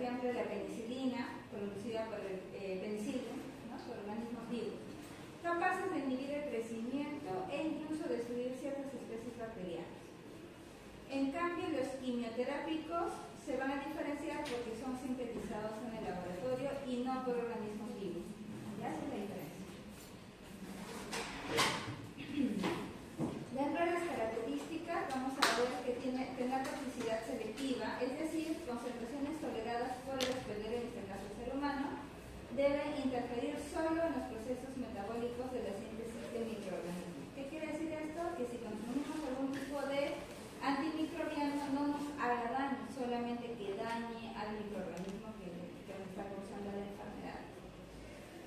ejemplo, la penicilina, producida por el penicilio, ¿no? Por organismos vivos, capaces de inhibir el crecimiento e incluso destruir ciertas especies bacterianas. En cambio, los quimioterápicos se van a diferenciar porque son sintetizados en el laboratorio y no por organismos vivos. ¿Ya? Esa es la diferencia. Dentro de las características vamos a ver que tener toxicidad selectiva, es decir, concentraciones toleradas por el hospedero, en este caso el ser humano, debe interferir solo en los procesos metabólicos de la síntesis de microorganismos. ¿Qué quiere decir esto? Que si consumimos algún tipo de antimicrobiano no nos haga daño, solamente que dañe al microorganismo que nos está causando la enfermedad.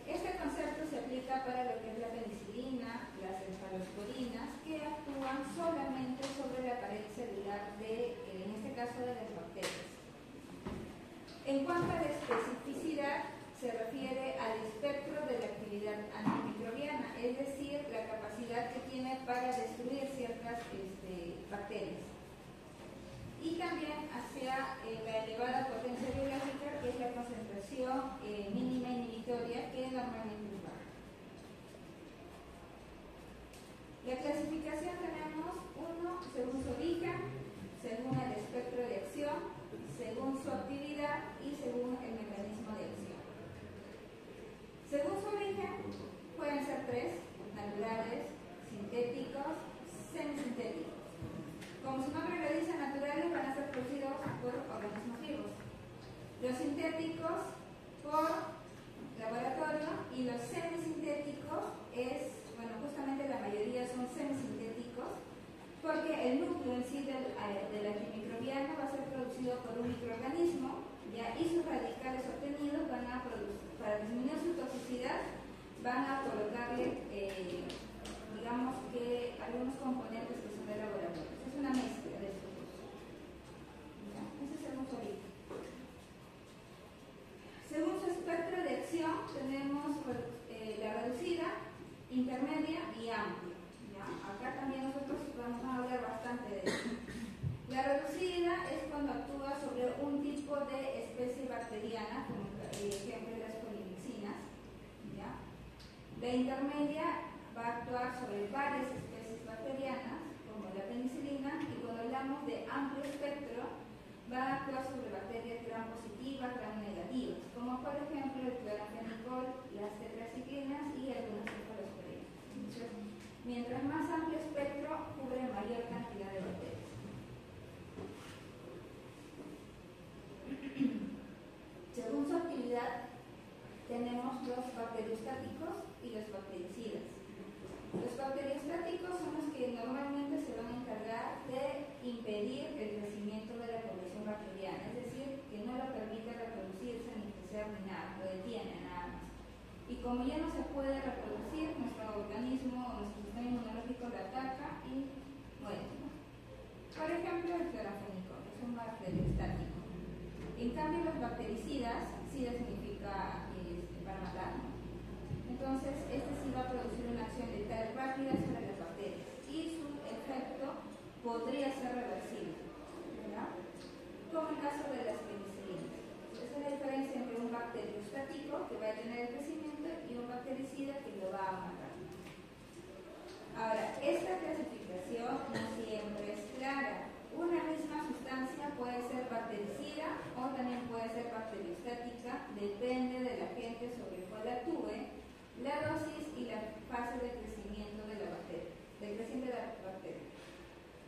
Este concepto se aplica para lo que es la penicilina, las cefalosporinas, que actúan solamente sobre la pared celular en este caso, de las bacterias. En cuanto a la especificidad, se refiere al espectro de la actividad antimicrobiana, es decir, la capacidad que tiene para destruir ciertas bacterias. Y también hacia la elevada potencia biológica, que es la concentración mínima inhibitoria, que normalmente es baja. La clasificación tenemos 1 según su origen, según el espectro de acción, según su actividad y según el mecanismo de acción. Según su origen, pueden ser 3, naturales, sintéticos, semisintéticos. Como su nombre lo dice, naturales van a ser producidos por organismos vivos. Los sintéticos por laboratorio y los semisintéticos justamente la mayoría son semisintéticos porque el núcleo en sí del antimicrobiano va a ser producido por un microorganismo, ¿ya? Y sus radicales obtenidos van a producir, para disminuir su toxicidad, van a colocarle, digamos que algunos componentes que son de laboratorio. Es una mezcla de estos dos. ¿Ya? Ese es el uso ahorita. Según su espectro de acción, tenemos la reducida, intermedia y amplia. ¿Ya? Acá también nosotros vamos a hablar bastante de eso. La reducida es cuando actúa sobre un tipo de especie bacteriana, como el ejemplo de las polimixinas. ¿Ya? La intermedia va a actuar sobre varias especies bacterianas, como la penicilina, y cuando hablamos de amplio espectro, va a actuar sobre bacterias gram positivas, gram negativas, como por ejemplo el cloranfenicol, las tetraciclinas y algunas cefalosporinas. Entonces, mientras más amplio espectro, cubre mayor cantidad de bacterias. Según su actividad, tenemos los bacteriostáticos y los bactericidas. Los bacteriostáticos son los que normalmente se van a encargar de impedir el crecimiento de la población bacteriana, es decir, que no lo permite reproducirse ni crecer ni nada, lo detiene nada más. Y como ya no se puede reproducir, nuestro organismo o nuestro sistema inmunológico lo ataca y muere, ¿no? Por ejemplo, el cloranfenicol es un bacteriostático. En cambio, los bactericidas, sida significa para matar, ¿no? Entonces, este sí va a producir una acción letal rápida sobre las bacterias y su efecto podría ser reversible, ¿verdad? Como el caso de las penicilinas. Esa es la diferencia entre un bacteriostático que va a tener el crecimiento y un bactericida que lo va a matar. Ahora, esta clasificación no siempre es clara. Una misma sustancia puede ser bactericida o también puede ser bacteriostática, depende del agente sobre el cual actúe, la dosis y la fase de crecimiento de la bacteria, del crecimiento de la bacteria.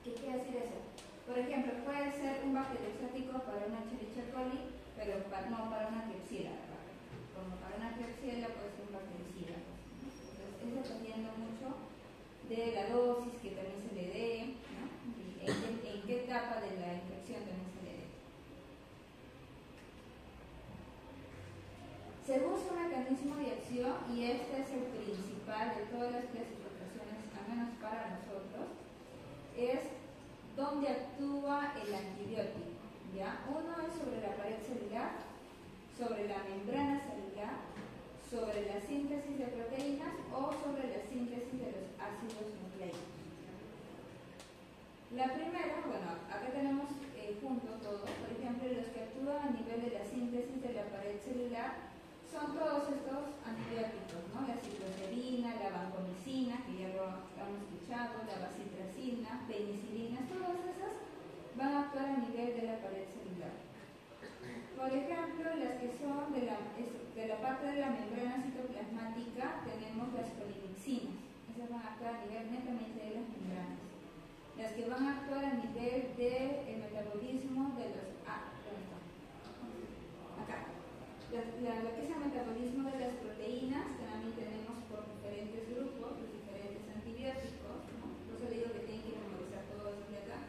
¿Qué quiere decir eso? Por ejemplo, puede ser un bacteriostático para una Escherichia coli, pero no para una Klebsiella. Como para una Klebsiella puede ser un bactericida. Entonces, es dependiendo mucho de la dosis que también se le dé, ¿no? Y en qué etapa de la infección también se le dé. Según su mecanismo de acción, y este es el principal de todas las clasificaciones, al menos para nosotros, es donde actúa el antibiótico. ¿Ya? Uno es sobre la pared celular, sobre la membrana celular, sobre la síntesis de proteínas o sobre la síntesis de los ácidos nucleicos. La primera, bueno, acá tenemos junto todo, por ejemplo, los que actúan a nivel de la síntesis de la pared celular son todos estos antibióticos, ¿no? La cicloserina, la vancomicina, que ya lo hemos escuchado, la bacitracina, penicilina, todas esas van a actuar a nivel de la pared celular. Por ejemplo, las que son de la parte de la membrana citoplasmática, tenemos las polimixinas. Esas van a actuar a nivel netamente de las membranas. Las que van a actuar a nivel del metabolismo de los... acá. Lo que es el metabolismo de las proteínas, también tenemos por diferentes grupos, los diferentes antibióticos, ¿no? Por eso digo que tienen que memorizar todo eso de acá.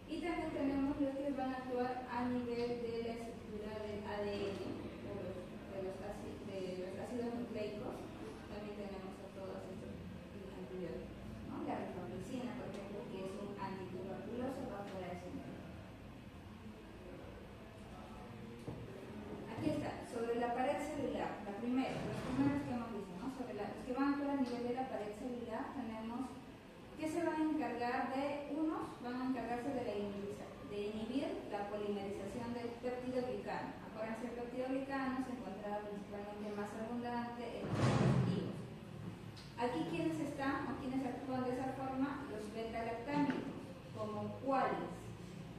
Y también tenemos los que van a actuar a nivel de la estructura del ADN, de los ácidos nucleicos. También tenemos a todos estos antibióticos, ¿no? La rifampicina, por ejemplo, que es un antituberculoso, va a actuar a ese nivel. Aquí está, sobre la pared celular, los primeros que hemos visto, ¿no? Sobre los que van a actuar a nivel de la pared celular, tenemos que se van a encargar de, unos van a encargarse de inhibir la polimerización del peptidoglicano. Acuérdense, el peptidoglicano se encuentra principalmente más abundante en los positivos. Aquí, ¿quiénes están o quiénes actúan de esa forma? Los beta-lactámicos, como cuáles: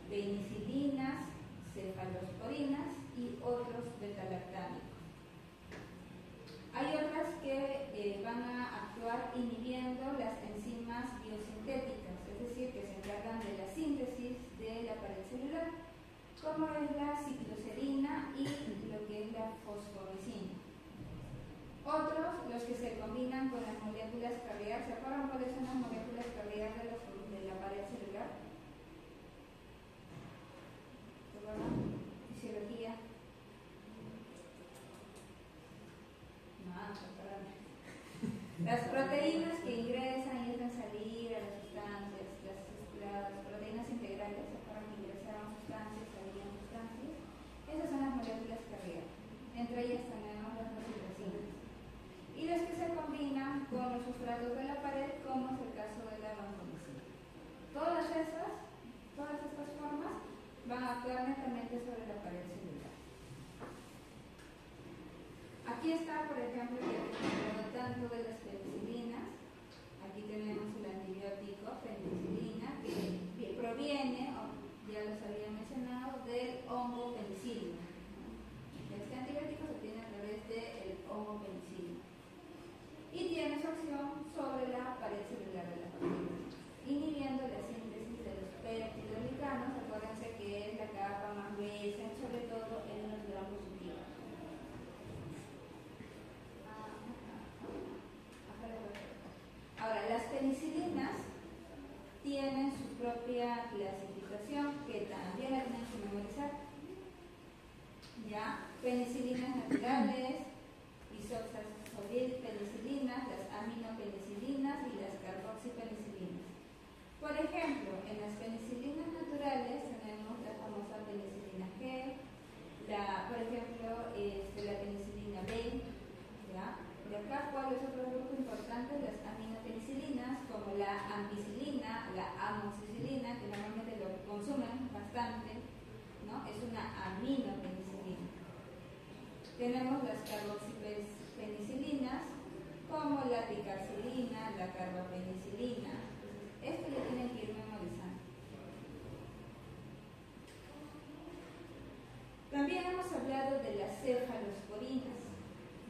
penicilinas, cefalosporinas y otros beta-lactámicos. Hay otras que van a actuar inhibiendo las enzimas biosintéticas, es decir, que se encargan de la síntesis de la pared celular, como es la cicloserina y lo que es la fosfomicina. Otros, los que se combinan con las moléculas carrier. ¿Se acuerdan cuáles son las moléculas carrier de la pared celular? ¿Se acuerdan? Fisiología. Las proteínas que ingresan y hacen salir a las sustancias, las proteínas integrales, ¿se acuerdan que ingresaban sustancias, salían sustancias? Esas son las moléculas carrier. Entre ellas tenemos las bacitracinas. Y las que se combinan con los sustratos de la pared, como es el caso de la vancomicina. Todas estas formas van a actuar netamente sobre la pared celular. Aquí está, por ejemplo, tanto de las penicilinas. Aquí tenemos el antibiótico penicilina, que proviene, ya los había mencionado, del hongo penicilio. Este antibiótico se obtiene a través del hongo penicilio y tiene su acción sobre la pared celular de la bacteria, inhibiendo la síntesis de los peptidoglicanos. Acuérdense que es la capa más gruesa, sobre todo en los gram positivos. Ahora, las penicilinas tienen su propia clasificación, que también la tienen que memorizar. ¿Ya? Penicilinas naturales, isoxazolinpenicilinas, las aminopenicilinas y las carboxipenicilinas. Por ejemplo, en las penicilinas naturales tenemos la famosa penicilina G, por ejemplo, la penicilina B, ¿ya? De acá, ¿cuál es otro grupo importante? Las aminopenicilinas, como la ampicilina, la amoxicilina, que normalmente lo consumen bastante, ¿no? Es una aminopenicilina. Tenemos las carboxipenicilinas, como la picarcilina, la carbapenicilina. Esto lo tienen que ir memorizando. También hemos hablado de las cefalosporinas.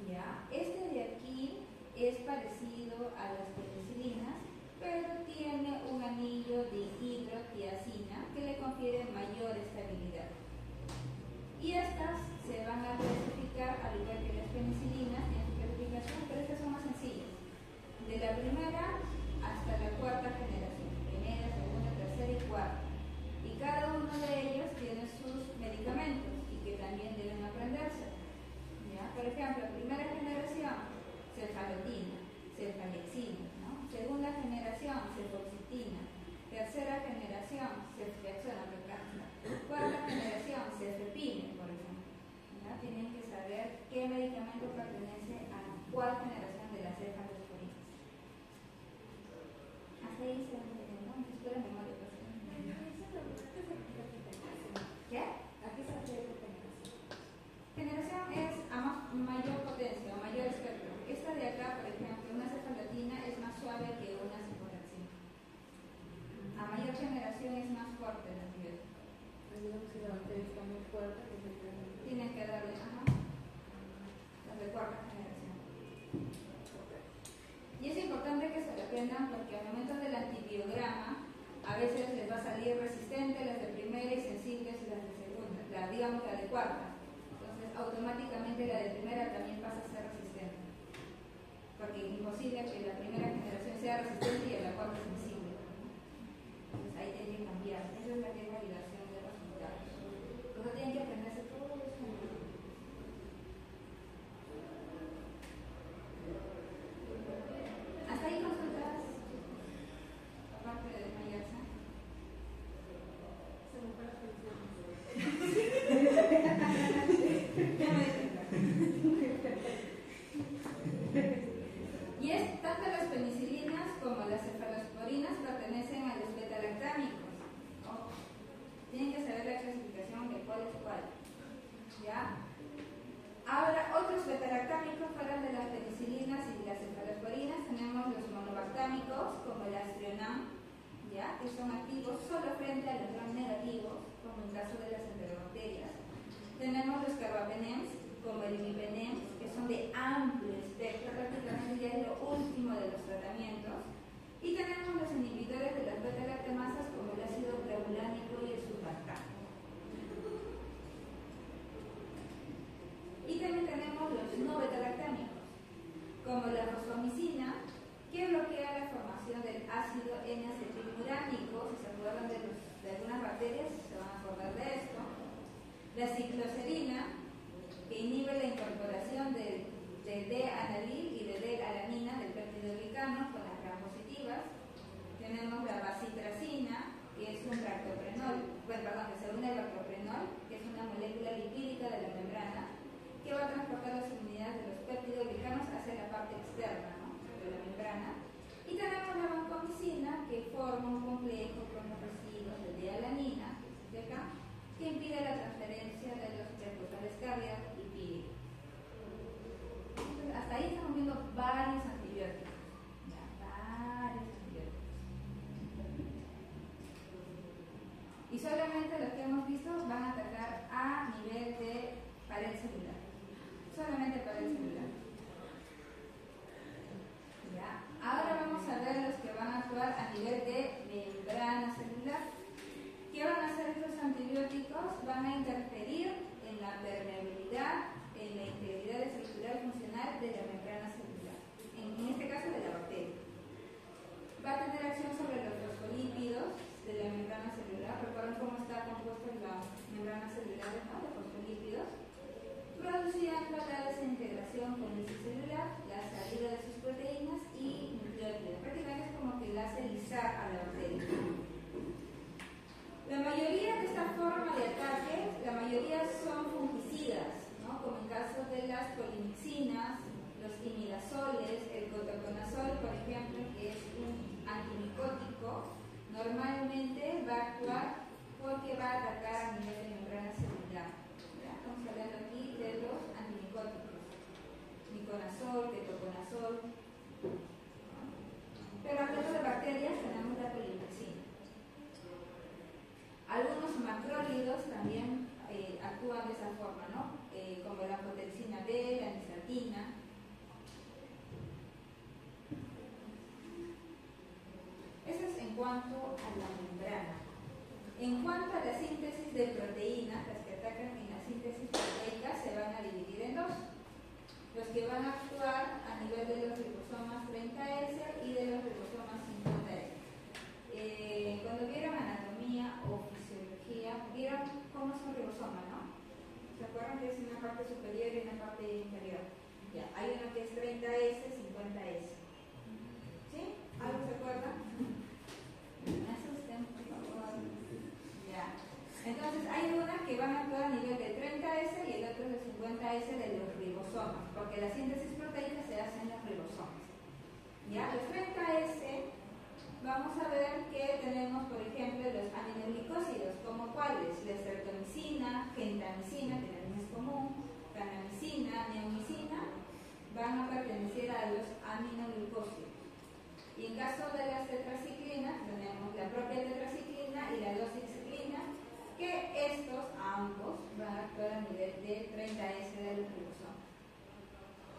¿Ya? Este de aquí es parecido a las penicilinas, pero tiene un anillo de hidrotiazina que le confiere mayor estabilidad. Y estas se van a clasificar, al igual que las penicilinas, en su clasificación, pero estas son más sencillas. De la primera hasta la cuarta generación, primera, segunda, tercera y cuarta. Y cada uno de ellos tiene sus medicamentos y que también deben aprenderse. ¿Ya? Por ejemplo, en primera generación cuarta. Entonces, automáticamente la de primera también pasa a ser resistente. Porque es imposible que la primera generación sea resistente y la cuarta sensible. Entonces, ahí tiene que cambiar. Esa es la que es validación de resultados. Entonces, tienen que aprenderse todo eso. Hasta ahí consultas, aparte de desmayarse. Se me fue la atención. Ya me di cuenta. Y es tanto las penicilinas como las cefalosporinas pertenecen a los beta-lactámicos. ¿No? Tienen que saber la clasificación de cuál es cuál. ¿Ya? Ahora, otros beta-lactámicos fuera de las penicilinas y las cefalosporinas tenemos los monobactámicos, como el astrionam, ¿ya? Que son activos solo frente a los gram negativos, como en caso de las enterobacterias. Tenemos los carbapenems, como el imipenem, que son de amplio espectro, prácticamente ya es lo último de los tratamientos. Y tenemos los inhibidores de las beta-lactamasas, como el ácido clavulánico y el sulfactam. Y también tenemos los no beta-lactámicos, como la fosfomicina, que bloquea la formación del ácido N-acetilmuránico. Si se acuerdan de algunas bacterias, se van a acordar de esto. La cicloserina, que inhibe la incorporación de D-analil y de D-alanina del peptidoglicano con las gram positivas. Tenemos la bacitracina, que es un lactoprenol, que se une al lactoprenol, que es una molécula lipídica de la membrana, que va a transportar las unidades de los peptidoglicanos hacia la parte externa, ¿no?, de la membrana. Y tenemos la vancomicina, que forma un complejo con los residuos de D-alanina, de acá, que impide la transferencia de los precursores cardíacos y lipídicos. Entonces, hasta ahí estamos viendo varios antibióticos. Ya, varios antibióticos. Y solamente los que hemos visto van a atacar a nivel de pared celular. Solamente pared celular. ¿Ya? Ahora vamos a ver los que van a actuar a nivel de membrana celular. ¿Qué van a hacer estos antibióticos? Van a interferir en la permeabilidad, en la integridad estructural y funcional de la membrana celular, en este caso de la bacteria. Va a tener acción sobre los fosfolípidos de la membrana celular. Recuerden cómo está compuesta la membrana celular, ¿no?, de fosfolípidos, produciendo la desintegración con lisis celular, la salida de sus proteínas y nucleótidos. Prácticamente es como que la hace lisar a la bacteria. La mayoría de esta forma de ataque, la mayoría son fungicidas, ¿no?, como en caso de las polimixinas, los imidazoles, el cotoconazol, por ejemplo, que es un antimicótico. Normalmente va a actuar porque va a atacar a nivel de membrana celular. ¿Ya? Estamos hablando aquí de los antimicóticos, miconazol, ketoconazol. Pero hablando de bacterias tenemos la polimixina. Algunos macrólidos también actúan de esa forma, ¿no? Como la potencina B, la nistatina. Eso es en cuanto a la membrana. En cuanto a la síntesis de proteínas, las que atacan en la síntesis proteica se van a dividir en dos. Los que van a actuar a nivel de los ribosomas 30S y de los ribosomas 50S. Cuando vieron anatomía o fisiología, vieron cómo es un ribosoma, ¿no? ¿Se acuerdan que es una parte superior y una parte inferior? Ya, hay uno que es 30S, 50S. ¿Sí? ¿Algo se acuerdan? Me asusten, por favor. Ya. Entonces, hay una que van a actuar a nivel de 30S y el otro de 50S de los ribosomas, porque la síntesis proteica se hace en los ribosomas. Ya, los 30S, vamos a ver que tenemos, por ejemplo, los aminoglicósidos, como cuáles: la streptomicina, gentamicina, que también es común, kanamicina, neomicina, van a pertenecer a los aminoglicósidos. Y en caso de las tetraciclinas, tenemos la propia tetraciclina y la doxiciclina, que estos ambos van a actuar a nivel de 30S de los ribosomas.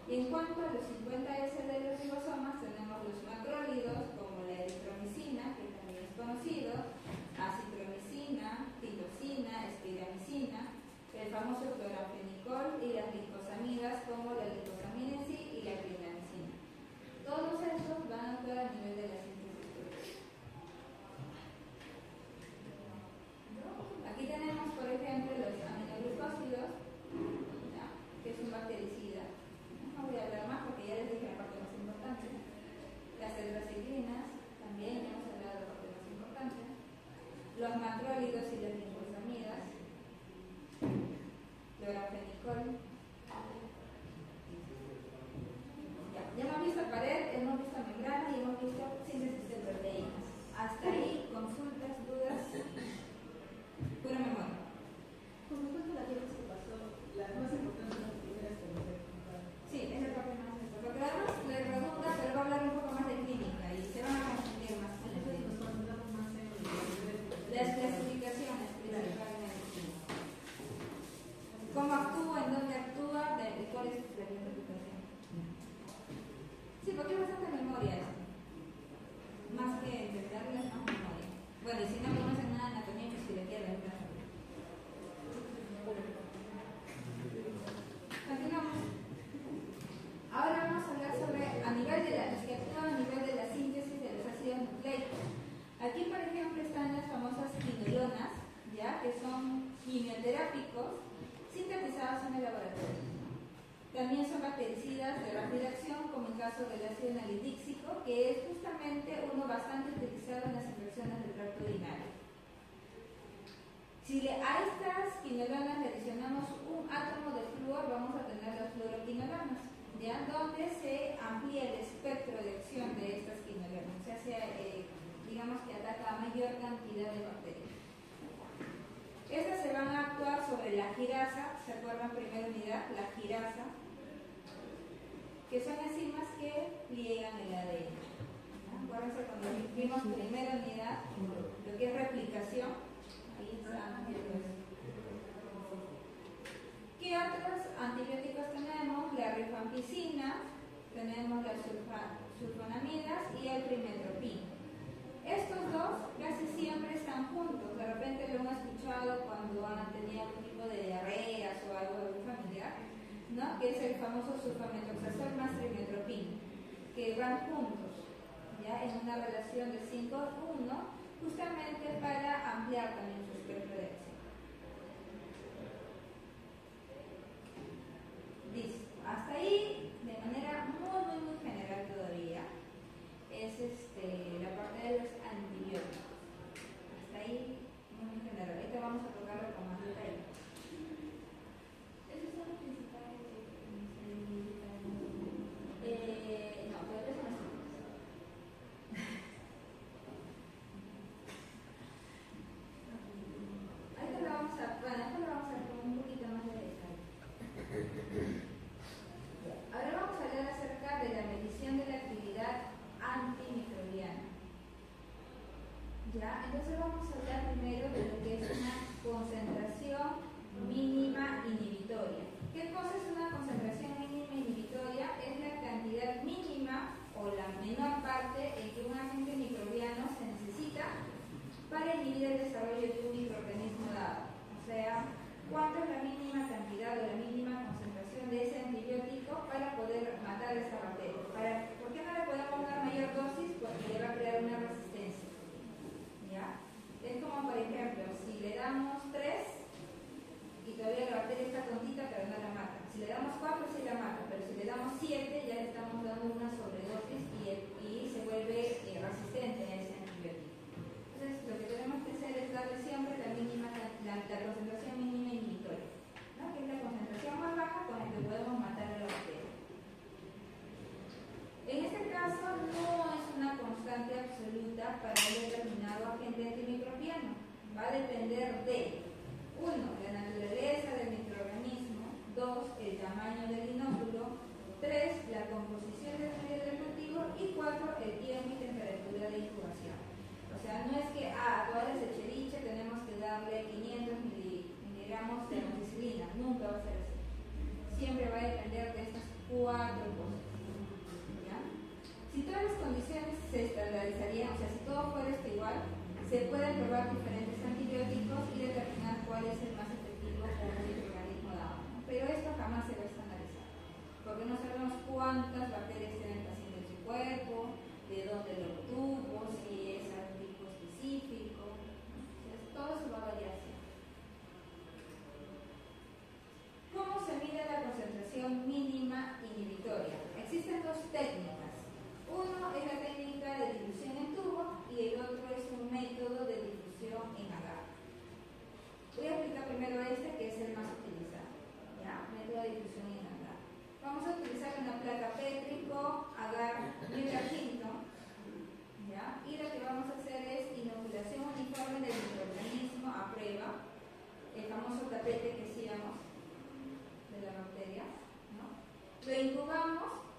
Y en cuanto a los 50S de los ribosomas, tenemos los macrólidos, como la eritromicina, que también es conocido, acitromicina, titosina, espiramicina, que el famoso clorafenicol y las licosamidas como la licosamina en sí y la clindamicina. Todos estos van a actuar a nivel de la síntesis. Aquí tenemos, por ejemplo, los aminoglucósidos, que es un bactericida. No voy a hablar más porque ya les dije la parte más importante. Las tetraciclinas, también hemos hablado de la parte más importante. Los macrólidos y las licosamidas, clorafenicol. Ya hemos visto pared, hemos visto membrana y hemos visto síntesis de proteínas. Hasta ahí, consultas, dudas, pura memoria. Con respecto a la clase que pasó, la más importante de las primeras conocer. Sí, es la parte más importante. Porque además le redunda, pero va a hablar un poco más de clínica y se van a confundir más. Entonces nos concentramos más en las clasificaciones principalmente. Cómo actúa, en dónde actúa, de cuál es su clasificación. Sí, porque es bastante memoria eso. Más que entenderlo es más memoria. Bueno, y si no conocen nada de anatomía, pues si le queda en casa. Continuamos. Ahora vamos a hablar sobre a nivel de las que actúan a nivel de la síntesis de los ácidos nucleicos. Aquí, por ejemplo, están las famosas quinolonas, ¿ya? Que son quimioterápicos sintetizados en el laboratorio. También son bactericidas de rápida acción, como el caso del ácido nalidíxico, que es justamente uno bastante utilizado en las infecciones del tracto urinario. Si a estas quinolonas le adicionamos un átomo de flúor, vamos a tener las fluoroquinolonas, ¿ya? Donde se amplía el espectro de acción de estas quinolonas, o sea, digamos que ataca a mayor cantidad de bacterias. Estas se van a actuar sobre la girasa, ¿se acuerdan? Primera unidad, la girasa, que son enzimas que pliegan el ADN. Acuérdense cuando vimos primera unidad, lo que es replicación, ahí está. ¿Qué otros antibióticos tenemos? La rifampicina, tenemos las sulfonamidas y el trimethoprim. Estos dos casi siempre están juntos. De repente lo hemos escuchado cuando han tenido algún tipo de diarreas o algo familiar, ¿no? Que es el famoso sulfamethoxazol más trimethoprim, que van juntos, ¿ya? En una relación de 5:1, justamente para ampliar también su espectro de acción. Listo. Hasta ahí, de manera muy general todavía, es la parte de los antibióticos. Hasta ahí, muy general. Ahorita vamos a tocarlo con más detalle. ¿Esos son los principales? No, pero eso no es. Ahorita lo vamos a ver con un poquito más de detalle. Ahora vamos a hablar acerca de la medición de la actividad antimicrobiana. ¿Ya? Entonces vamos a hablar primero de lo que es una concentración mínima inhibitoria. ¿Qué cosa es una concentración mínima inhibitoria? Es la cantidad mínima o la menor parte en que un agente microbiano se necesita para inhibir el desarrollo de un microorganismo dado. O sea, ¿cuánto es la mínima cantidad o la mínima concentración de ese antibiótico para poder matar esa bacteria? ¿Por qué no le podemos dar mayor dosis? Porque le va a crear una resistencia. ¿Ya? Es como, por ejemplo, si le damos 3 y todavía la bacteria está tontita pero no la mata. Si le damos 4 sí la mata, pero si le damos 7 ya le estamos dando una sobredosis y se vuelve resistente a ese antibiótico. Entonces lo que tenemos que hacer es darle siempre la concentración mínima inhibitoria, ¿no? Que es la concentración más baja con la que podemos matar a la bacteria. En este caso no es una constante absoluta para un determinado agente antimicrobiano. Va a depender de 1. La naturaleza del microorganismo, 2. El tamaño del inóculo, 3. La composición del medio del cultivo y 4. El tiempo y temperatura de incubación. O sea, no es que a todas las echeriche tenemos que darle 500 miligramos de amoxicilina, nunca va a ser así. Siempre va a depender de estas 4 cosas. Si todas las condiciones se estandarizarían, o sea, si todo fuera igual, se pueden probar diferentes antibióticos y determinar cuál es el más efectivo o jamás se va a estandarizar, porque no sabemos cuántas bacterias tiene el paciente en su cuerpo, de dónde lo obtuvo, si es algún tipo específico. Entonces, todo eso va a variar siempre. ¿Cómo se mide la concentración mínima inhibitoria? Existen dos técnicas. Uno es la técnica de dilución en tubo y el otro es un método de difusión en agar. Voy a explicar primero este, que es el más utilizado. ¿Ya? Método de difusión en agar. Vamos a utilizar una placa pétrico, agar quinto. ¿Ya? Y lo que vamos a hacer es inoculación uniforme del microorganismo a prueba, el famoso tapete que hacíamos de la bacteria, ¿no? Lo incubamos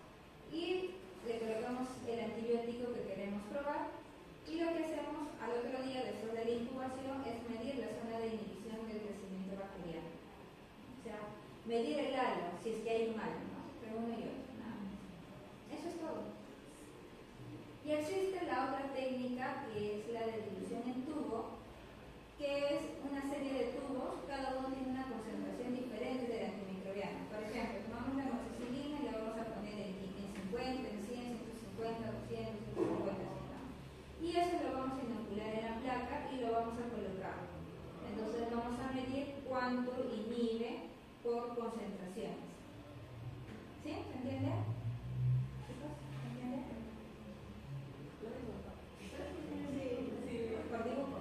y le colocamos el antibiótico que queremos probar, y lo que hacemos al otro día después de la incubación es medir la zona de inhibición del crecimiento bacteriano, o sea, medir el halo, si es que hay un halo, ¿no? Entre uno y otro, nada más. Eso es todo. Y existe la otra técnica, que es la de dilución en tubo, que es una serie de tubos, cada uno tiene una concentración diferente del antimicrobiano. Por ejemplo, tomamos la amoxicilina y la vamos a poner en 50, en 100, 150, 200, 150, ¿no? Y eso lo vamos a inocular en la placa y lo vamos a colocar. Entonces vamos a medir cuánto inhibe por concentraciones. ¿Sí? ¿Se entiende? ¿Chicos? ¿Se entiende? Por dibujo.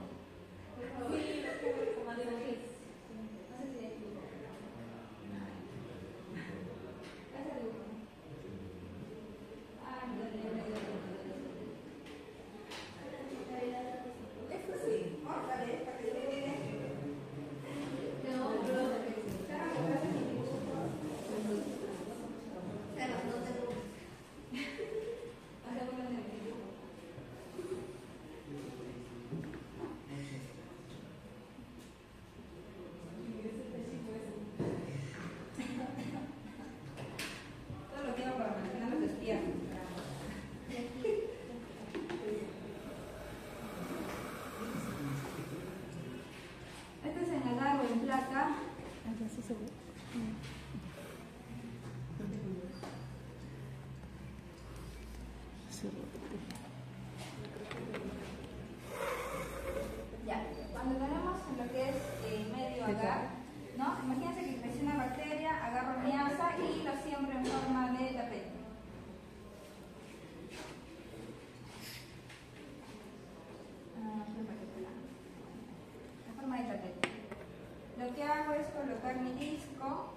Ya, cuando tenemos lo que es medio agar, ¿no? Imagínense que creció una bacteria, agarro mi asa y lo siembro en forma de tapete. En forma de tapete. Lo que hago es colocar mi disco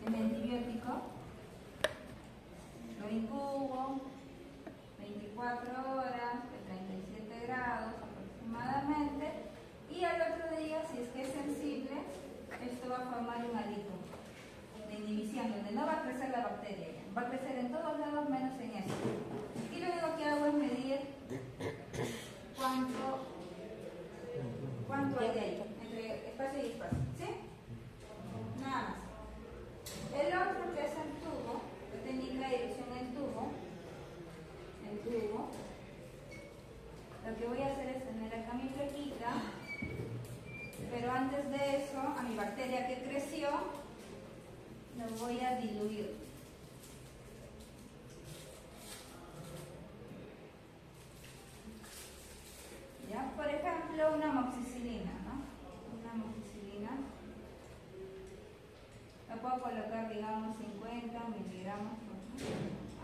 en antibiótico, lo incubo 24 horas de 37 grados aproximadamente, y al otro día, si es que es sensible, esto va a formar un alito de inhibición, donde no va a crecer la bacteria, va a crecer en todos lados menos en eso. Y lo único que hago es medir cuánto hay de ahí, entre espacio y espacio, ¿sí? Nada más. El otro, que es el tubo, la técnica de dilución en tubo, lo que voy a hacer es tener acá mi flequita, pero antes de eso, a mi bacteria que creció, lo voy a diluir. ¿Ya? Por ejemplo, una amoxicilina, ¿no? Una amoxicilina. La puedo colocar, digamos, 50 miligramos, ¿no?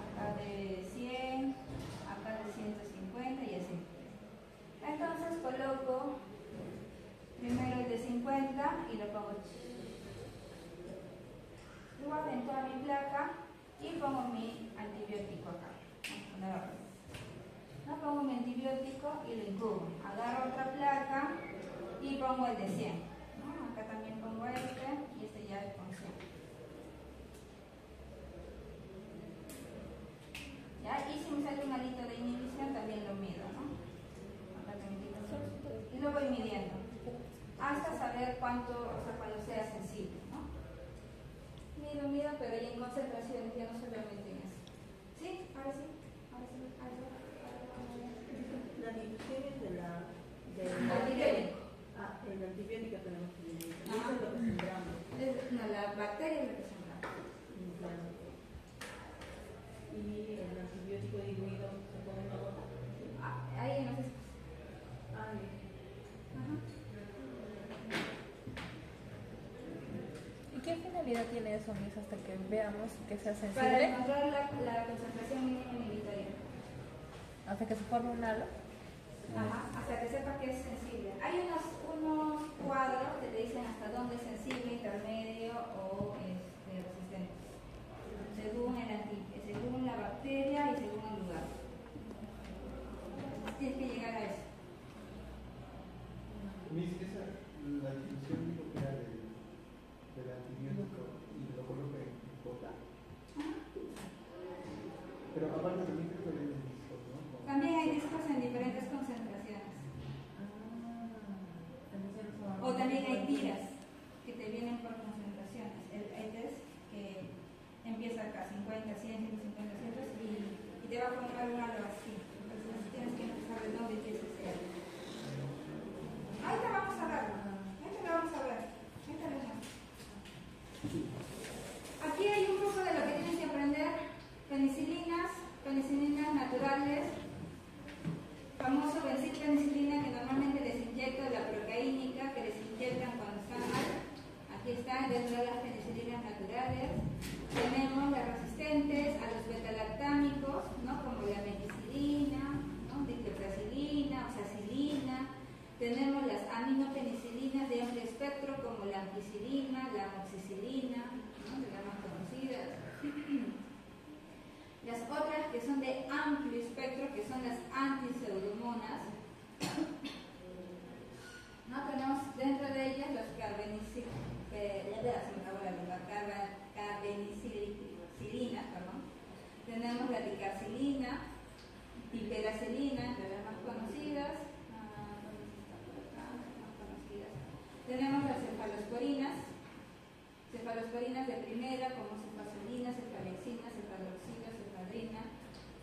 Acá de 100, acá de 150 y así. Entonces coloco primero el de 50 y lo pongo. Luego en toda mi placa y pongo mi antibiótico acá. No pongo mi antibiótico y lo incubo. Agarro otra placa y pongo el de 100. ¿No? Acá también pongo este y este ya es con 100. ¿Ya? Y si me sale un alito de inhibición también lo mido, ¿no? Y lo voy midiendo hasta saber cuánto, o sea, cuando sea sensible, ¿no? Mido, pero ya en concentraciones, ya no solamente en eso. ¿Sí? Ahora sí. La dilución es del antibiótico. El antibiótico tenemos que medir. Eso es lo que tendrá la bacteria es la que se enferma. Y el antibiótico diluido se pone en la gota. Ahí no sé. ¿Y qué finalidad tiene eso, Miss, hasta que veamos que sea Para sensible? encontrar la concentración mínima inhibitoria. Hasta que se forme un halo. Ajá, hasta que sepa que es sensible. Hay unos cuadros que te dicen hasta dónde es sensible, intermedio o resistente. Según la bacteria y según el lugar. Tienes que llegar a eso. Miss, la distribución nuclear del antibiótico y lo coloca en gota. Pero aparte también creo que venden discos, ¿no? También hay discos en diferentes concentraciones. O también hay tiras que te vienen por concentraciones. Hay test que empieza acá, 50, 100, 150 centros y te va a formar un halo así. Entonces tienes que empezar de dónde quieres que sea. Ahorita vamos a verlo. Ahorita lo vamos a ver. Ahorita lo vemos. Aquí hay un poco de lo que tienen que aprender. Penicilinas naturales. Famoso penicilina que normalmente les inyecto, la procaínica que les inyectan cuando están mal. Aquí están dentro de las penicilinas naturales. Tenemos las resistentes a los betalactámicos, ¿no? Como la meticilina, ¿no? Diclofenac, oxacilina. Tenemos las aminopenicilinas de amplio espectro como la ampicilina, la amoxicilina, ¿no? De las más conocidas. Las otras que son de amplio espectro, que son las antiseudomonas, ¿no? Tenemos dentro de ellas los carbenicilinas, tenemos la dicarcilina, piperacilina, entre las más conocidas. Tenemos las cefalosporinas de primera, como cefazolina, cefalexina, cefaloxina, cefadrina.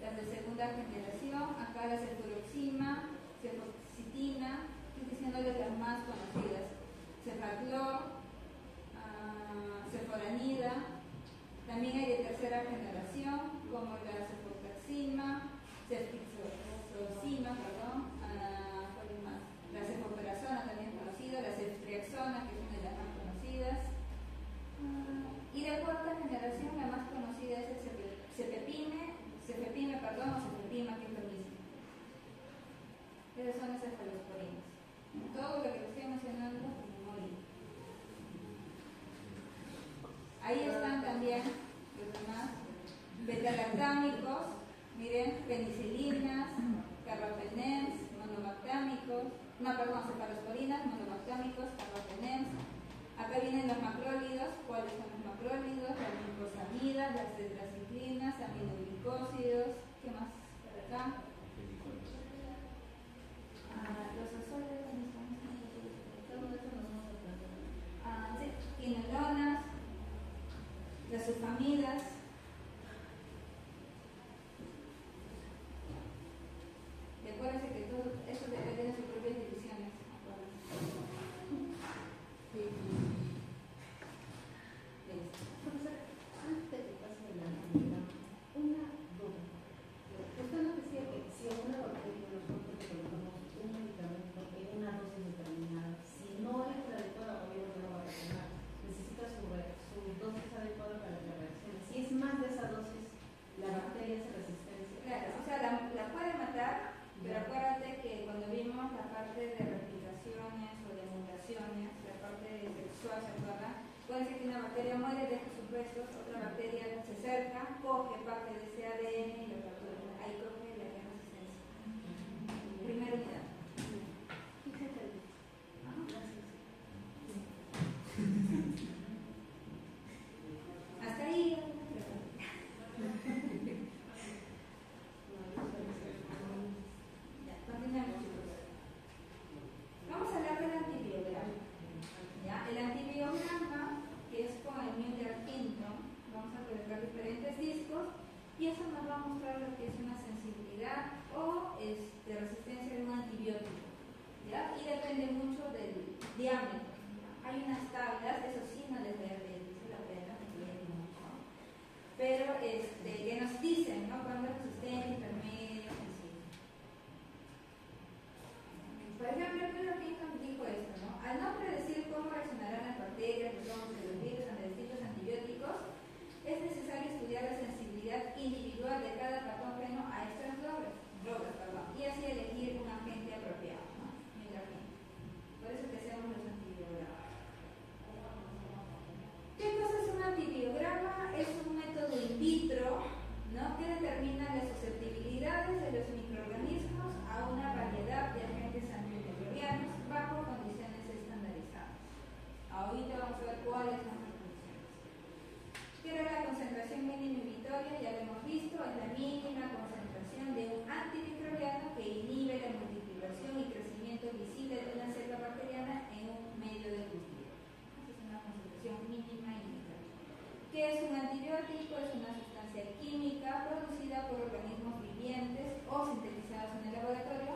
Las de segunda generación, acá la cefuroxima, cefoxitina, estoy diciéndoles las más conocidas. Cefaclor, ceforanida. También hay de tercera generación, como la cefotaxima, cefixoxima, la cefoperazona también conocida, la ceftriaxona, que es una de las más conocidas. Y de cuarta generación, la más conocida es el cefepime, o cefepima, que es lo mismo. Esas son las cefalosporinas. Todo lo que les estoy mencionando, memoria. Ahí están también los demás betalactámicos, miren, penicilinas, carbapenems, cefalosporinas, monobactámicos, carbapenems. Acá vienen los macrólidos. ¿Cuáles son los macrólidos? Las glucosamidas, las tetraciclinas, aminoglicósidos. ¿Qué más por acá? Los azoles. Sí, quinolonas, las sulfamidas. Y acuérdense que todo esto debe tener sus propias divisiones. Profesor, antes de que pase la actividad, una duda. Usted nos decía que si a una bacteria nosotros colocamos un medicamento en una dosis determinada, si no es la adecuada, obviamente no va a reaccionar. Necesita su dosis adecuada para que reaccione. Si es más de esa dosis, la bacteria hace resistencia. Claro, o sea, la puede matar, pero acuérdate que cuando vimos la parte de replicaciones o de mutaciones, la parte sexual, ¿se acuerdan? Puede ser que una bacteria muere, deja sus restos, otra bacteria se acerca, coge parte de ese ADN y lo captura. Ahí coge la resistencia. Primera unidad. Hasta ahí. Ya, continuamos, chicos. Vamos a hablar del antibiograma. ¿Ya? El antibiograma, que es con el Müller-Hinton, vamos a colocar diferentes discos y eso nos va a mostrar lo que es una sensibilidad o resistencia de un antibiótico. ¿Ya? Y depende mucho del diámetro. Hay unas tablas, eso sí no les voy a pedir, se las concentración inhibitoria, ya lo hemos visto, es la mínima concentración de un antimicrobiano que inhibe la multiplicación y crecimiento visible de una célula bacteriana en un medio de cultivo. Es una concentración mínima inhibitoria. ¿Qué es un antibiótico? Es una sustancia química producida por organismos vivientes o sintetizados en el laboratorio,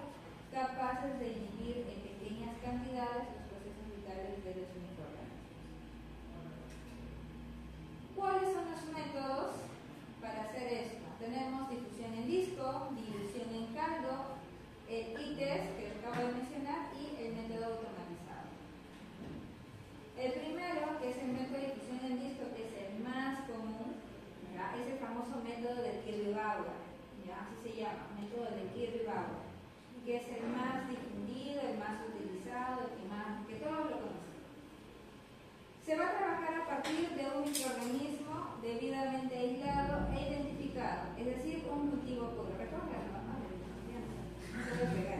capaces de inhibir en pequeñas cantidades los procesos vitales de los microorganismos. ¿Cuáles son los métodos para hacer esto? Tenemos difusión en disco, dilución en caldo, el ITES, que acabo de mencionar, y el método automatizado. El primero, que es el método de difusión en disco, que es el más común, ¿ya? Es el famoso método del Kirby-Bauer, ¿ya? Así se llama, método del Kirby-Bauer, que es el más difundido, el más utilizado, el que todos lo conocen. Se va a trabajar a partir de un microorganismo debidamente aislado e identificado, es decir, un cultivo puro. ¿Recuerdan? No se lo pegar.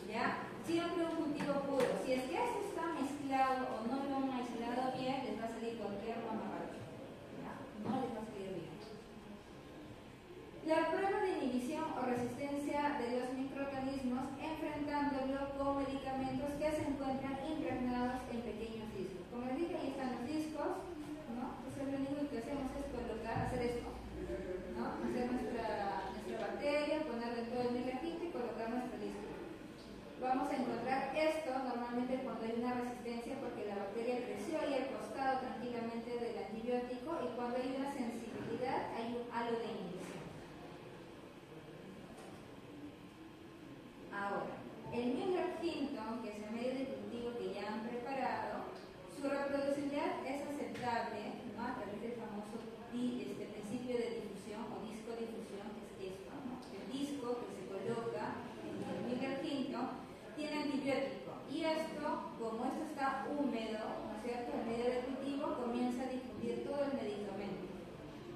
¿Ya? Siempre un cultivo puro. Si es que eso está mezclado o no lo han aislado bien, les va a salir cualquier mamarracho. ¿Ya? No les va a salir bien. La prueba de inhibición o resistencia de los microorganismos enfrentándolo con medicamentos que se encuentran impregnados en pequeños discos. Como les dije, ahí están los discos, ¿no? Entonces lo único que hacemos es hacer esto, ¿no? Hacer nuestra bacteria, ponerle todo el microquito y colocar nuestro disco. Vamos a encontrar esto normalmente cuando hay una resistencia porque la bacteria creció ahí al costado tranquilamente del antibiótico, y cuando hay una sensibilidad hay un halo de inhibición. Ahora, el Müller-Hinton, que es el medio de cultivo que ya han preparado, su reproducibilidad es aceptable, ¿no? A través del famoso principio de difusión o disco difusión, que es esto, ¿no? El disco que se coloca en el Müller-Hinton tiene antibiótico, y esto, como esto está húmedo, ¿no es cierto?, el medio de cultivo comienza a difundir todo el medicamento.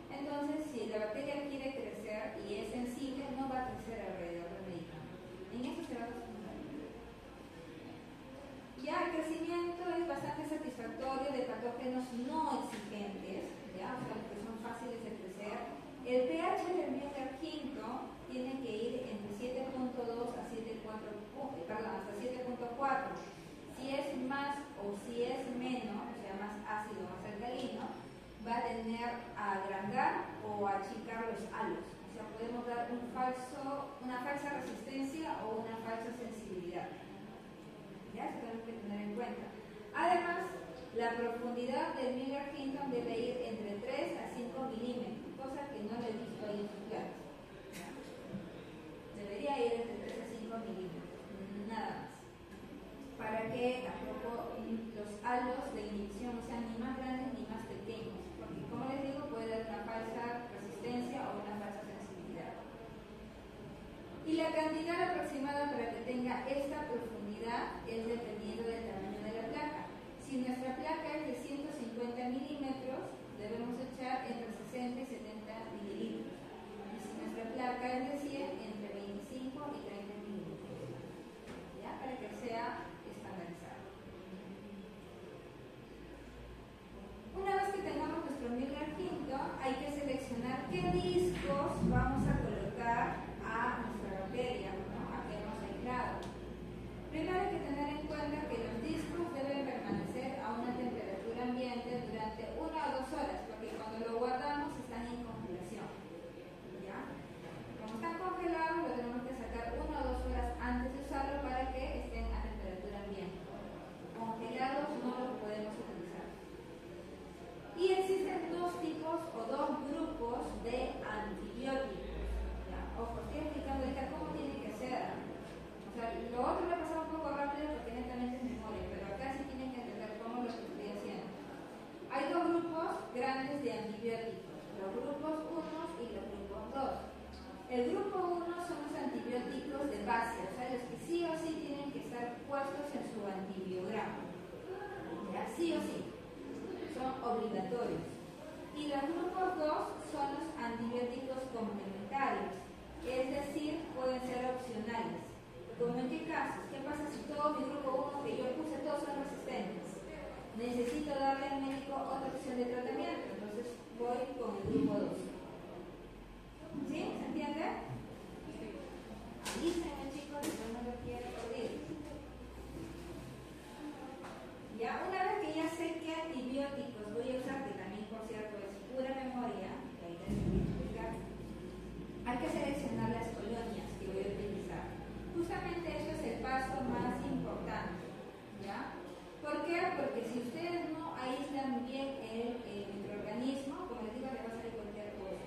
Entonces, si la bacteria quiere crecer y es sensible, no va a crecer alrededor del medicamento. En eso se va a concentrar. Ya el crecimiento es bastante satisfactorio de patógenos no exigentes, ya, o sea, que son fáciles de crecer. El pH del Müller-Hinton tiene que ir entre 7.2 a 7.4. Si es más o si es menos, o sea, más ácido o más alcalino, va a tender a agrandar o a achicar los halos. O sea, podemos dar una falsa resistencia o una falsa sensibilidad. ¿Ya? Eso tenemos que tener en cuenta. Además, la profundidad del Müller-Hinton debe ir entre 3 a 5 milímetros, cosa que no lo he visto ahí en sus planos. Debería ir entre 3 a 5 milímetros, nada más. Para que tampoco los halos de inhibición sean ni más grandes ni más pequeños, porque como les digo, puede dar una falsa resistencia o una falsa sensibilidad. Y la cantidad aproximada para que tenga esta profundidad es dependiendo del tamaño de la placa. Si nuestra placa es de 150 milímetros, debemos echar entre 60 y 70 mililitros. Y si nuestra placa es de 100, entre 25 y 30 mililitros. ¿Ya? Para que sea estandarizado. Una vez que tengamos nuestro Müller-Hinton, hay que seleccionar qué discos vamos a colocar a nuestra bacteria, ¿no? A que hemos aislado. Primero hay que tener en cuenta que los discos deben permanecer a una temperatura ambiente durante 1 o 2 horas, porque cuando lo guardamos están en congelación. ¿Ya? Como están congelados, lo tenemos que sacar 1 o 2 horas antes de usarlo para que estén a temperatura ambiente. Congelados no los podemos utilizar. Y existen 2 tipos o 2 grupos de antibióticos. ¿Ya? Ojo, estoy explicando ahorita cómo tiene que ser. O sea, lo otro me ha pasado un poco rápido porque netamente es memoria, pero acá sí tienen que entender cómo lo estoy haciendo. Hay 2 grupos grandes de antibióticos, los grupos 1 y los grupos 2. El grupo 1 son los antibióticos de base, o sea, los que sí o sí tienen que estar puestos en su antibiograma. ¿Ya? Sí o sí, son obligatorios. Y los grupos 2 son los antibióticos complementarios, es decir, pueden ser opcionales. ¿Cómo en qué casos? ¿Qué pasa si todo mi grupo 1 que yo puse todos son resistentes? Necesito dar tengo otra opción de tratamiento, entonces voy con el grupo 2. ¿Sí? ¿Se entiende? Avísenme, chicos, yo no lo quiero oír. Ya, una vez que ya sé qué antibióticos voy a usar, que también por cierto es pura memoria, que ahí les voy a explicar, hay que seleccionar las colonias que voy a utilizar. Justamente esto es el paso más importante, ¿ya? ¿Por qué? Porque si ustedes no aíslan bien el microorganismo, como les digo, le va a salir cualquier cosa.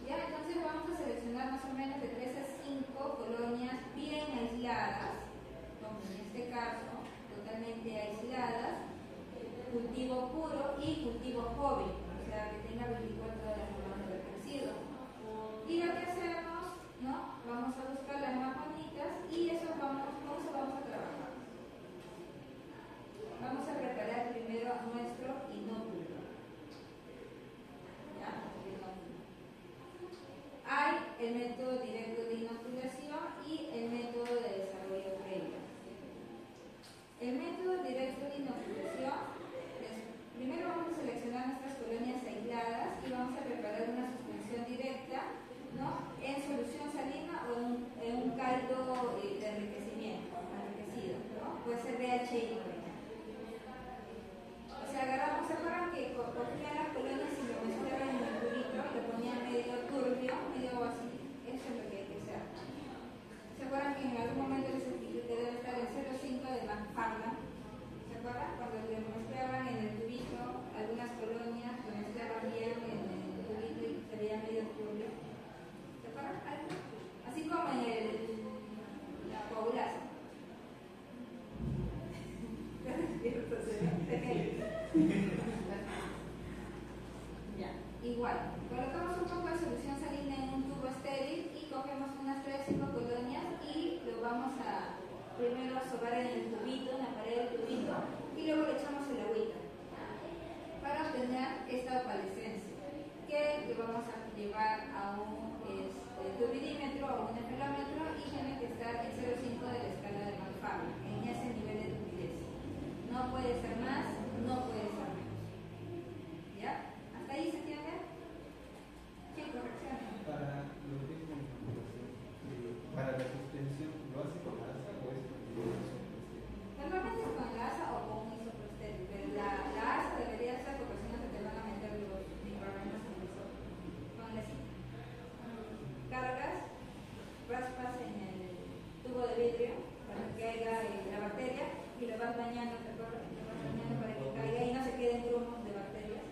¿Ya? Entonces vamos a seleccionar más o menos de 3 a 5 colonias bien aisladas, como en este caso, totalmente aisladas, cultivo puro y cultivo joven, o sea, que tenga 24 horas de haber crecido. Y lo que hacemos, ¿no? Vamos a buscar las más bonitas y con eso vamos a trabajar. Vamos a preparar primero nuestro inóculo. ¿Ya? Hay el método directo de inoculación y el método de desarrollo previo. El método directo de inoculación es, primero vamos a seleccionar nuestras colonias aisladas y vamos a preparar una suspensión directa, ¿no? En solución salina o en un caldo de enriquecimiento, enriquecido, ¿no? Puede ser BHI, por ejemplo. O sea, agarramos, ¿se acuerdan que cogían las colonias y lo mezclaban en el tubito y lo ponían medio turbio, medio así? Eso es lo que hay que hacer. ¿Se acuerdan que en algún momento les expliqué que debe estar en 0,5 de Macfarlane? ¿Se acuerdan? Cuando le mezclaban en el tubito algunas colonias, lo mezclaban bien en el tubito y se veía medio turbio. ¿Se acuerdan? Así como en la coagulación. Ya, igual, colocamos un poco de solución salina en un tubo estéril y cogemos unas 3-5 colonias y lo vamos a primero a sobar en el tubito, en la pared del tubito, y luego le echamos el agüita para obtener esta opalescencia que vamos a llevar a un turbidímetro o un envelómetro y tiene que estar en 0,5 de la escala de Macfarlane, en ese nivel de turbidez. No puede ser más, no puede ser menos. ¿Ya? ¿Hasta ahí se entiende? ¿Qué corrección? Para lo que es la inoculación, para la suspensión, ¿lo hace con asa o es con isopropestil? Normalmente es con la asa o con un isopropestil, pero la asa debería ser porque si no se te van a meter los microorganismos en el isopro. Con la cinta. Cargas, raspas en el tubo de vidrio para que caiga la bacteria y lo vas bañando, ¿te acuerdas? Lo vas bañando para que caiga y no se queden grumos de bacterias.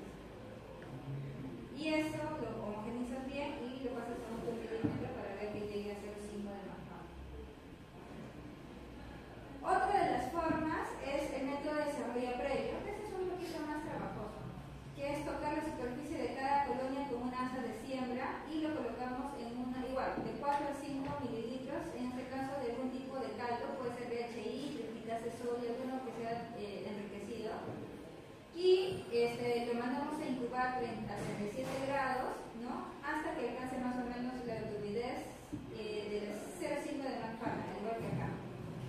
Y eso lo homogenizas bien y lo pasas a un turbidímetro para ver que llegue a 0,5 de Macfarlane. Otra de las formas es el método de desarrollo previo, que este es un poquito más trabajoso, que es tocar la superficie de cada colonia con una asa de siembra y lo colocamos en una igual, de 4 a 5 mililitros, en este caso de algún tipo de caldo, puede ser BHI, triplitas de soya, alguno que sea enriquecido, y lo mandamos a incubar a 37 grados, ¿no? Hasta que alcance más o menos la turbidez de 0,5 de Macfarlane, igual que acá,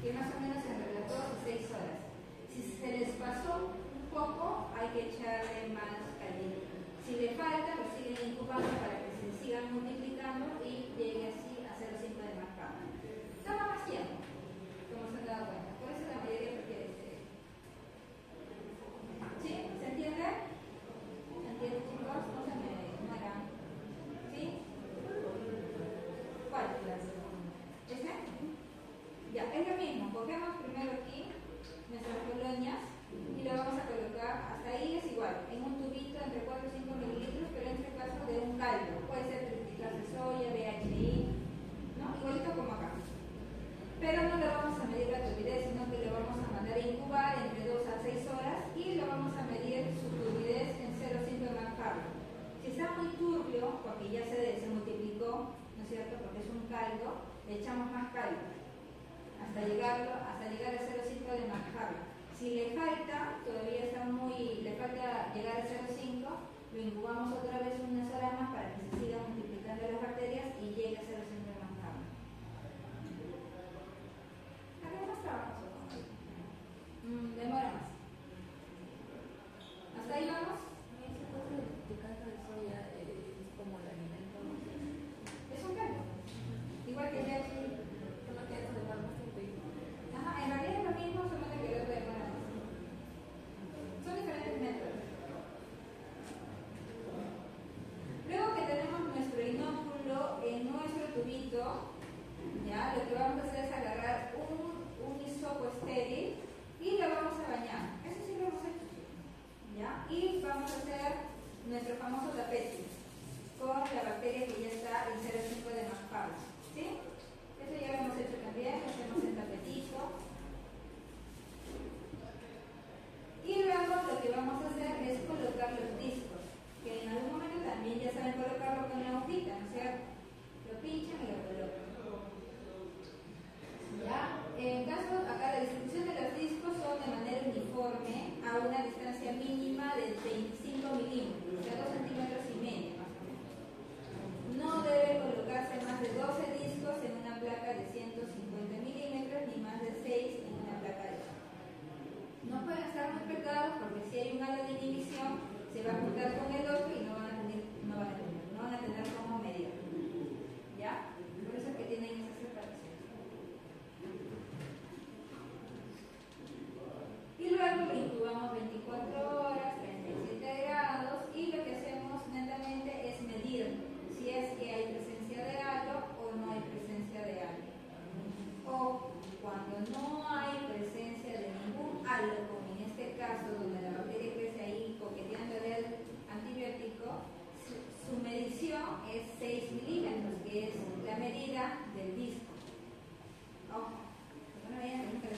que más o menos entre las 2 y 6 horas. Si se les pasó un poco, hay que echarle más caliente. Si le falta, lo siguen incubando para que se sigan multiplicando y llegue así a 0,5 de Macfarlane. Toma más tiempo, como se han dado cuenta. Por eso la mayoría prefiere este. ¿Sí? ¿Se entiende? ¿Se entiende, chicos? No se me mueran. ¿Sí? ¿Cuál? ¿Ese? Ya, es lo mismo. Cogemos primero aquí nuestras colonias y lo vamos a colocar, hasta ahí es igual, en un tubito entre 4 y 5 mililitros, pero en este caso de un caldo. Puede ser triplitas de soya, BHI, ¿no? Igualito como acá. Pero no le vamos a medir la turbidez, sino que le vamos a mandar a incubar entre 2 a 6 horas y lo vamos a medir su turbidez en 0,5 de Macfarlane. Si está muy turbio, porque ya se multiplicó, ¿no es cierto? Porque es un caldo, le echamos más caldo hasta llegar a 0,5 de Macfarlane. Si le falta, todavía está le falta llegar a 0,5, lo incubamos otra vez unas horas más para que se sigan multiplicando las bacterias y llegue a 0,5 de Macfarlane. Acá más trabajo, demora más. Más o hay un halo de inhibición, se va a juntar con el otro y no van a tener cómo medir. ¿Ya? Por eso es que tienen esa separación. Y luego lo incubamos 24 horas, 37 grados, y lo que hacemos netamente es medir si es que hay presencia de halo o no hay presencia de halo. O cuando no hay presencia de ningún halo, como en este caso donde la bacteria crece ahí coqueteando el antibiótico, su medición es 6 milímetros, que es la medida del disco. Ojo, no vayan a tener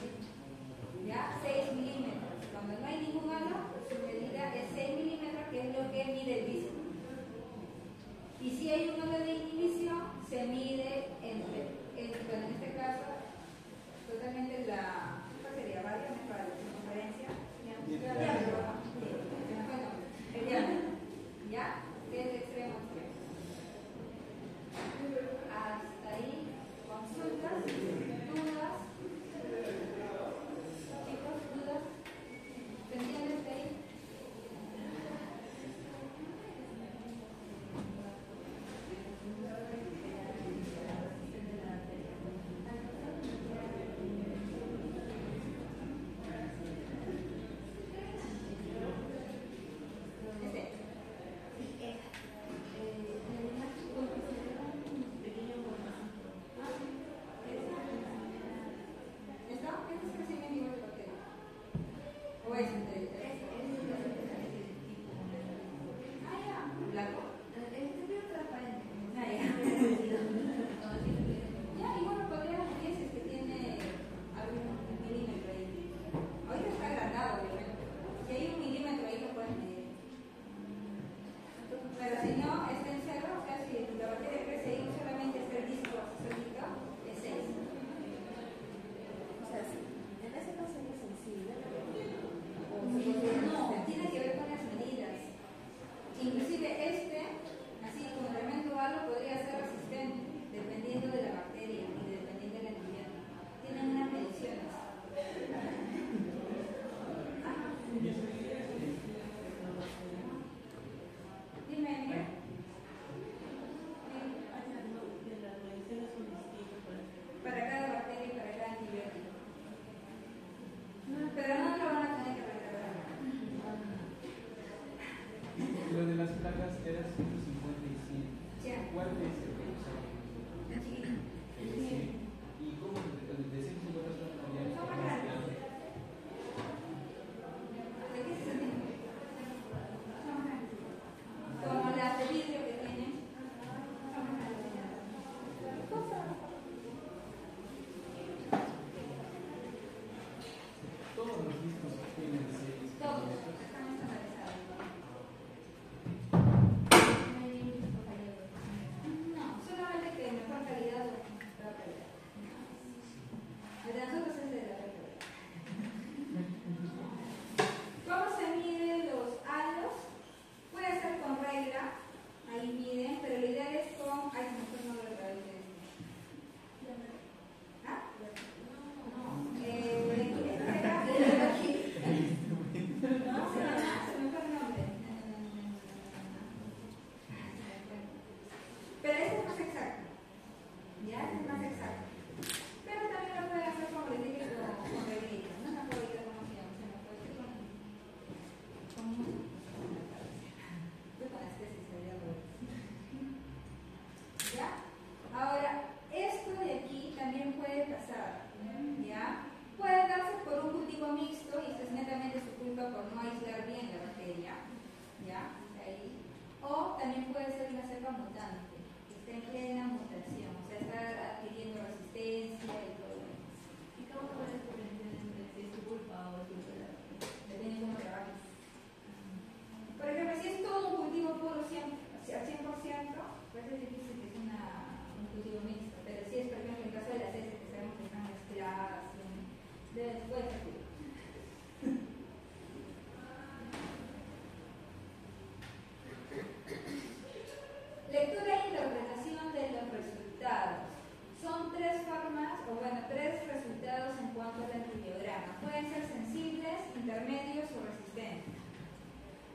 ya 6 milímetros. Cuando no hay ningún halo, su medida es 6 milímetros, que es lo que mide el disco. Y si hay un halo de inhibición, se mide entre bueno, en este caso, totalmente ¿cuál sería? Varios para la circunferencia. Bueno, el diámetro. ¿Ya? Desde extremo a extremo. Hasta ahí, consultas, dudas. Chicos, dudas. ¿Se entiende hasta ahí?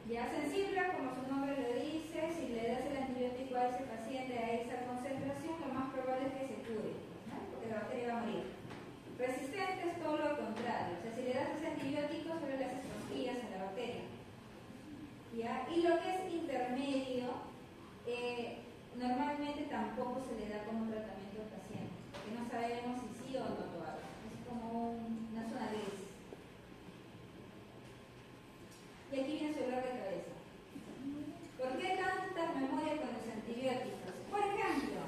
Ya sensible, como su nombre lo dice, si le das el antibiótico a ese paciente a esa concentración, lo más probable es que se cure, ¿no? Porque la bacteria va a morir. Resistente es todo lo contrario, o sea, si le das ese antibiótico, solo le haces cosquillas a la bacteria. ¿Ya? Y lo que es intermedio, normalmente tampoco se le da como tratamiento al paciente, porque no sabemos si sí o no todavía. Es como una zona gris. Y aquí viene su dolor de cabeza. ¿Por qué tanta memoria con los antibióticos? Por ejemplo,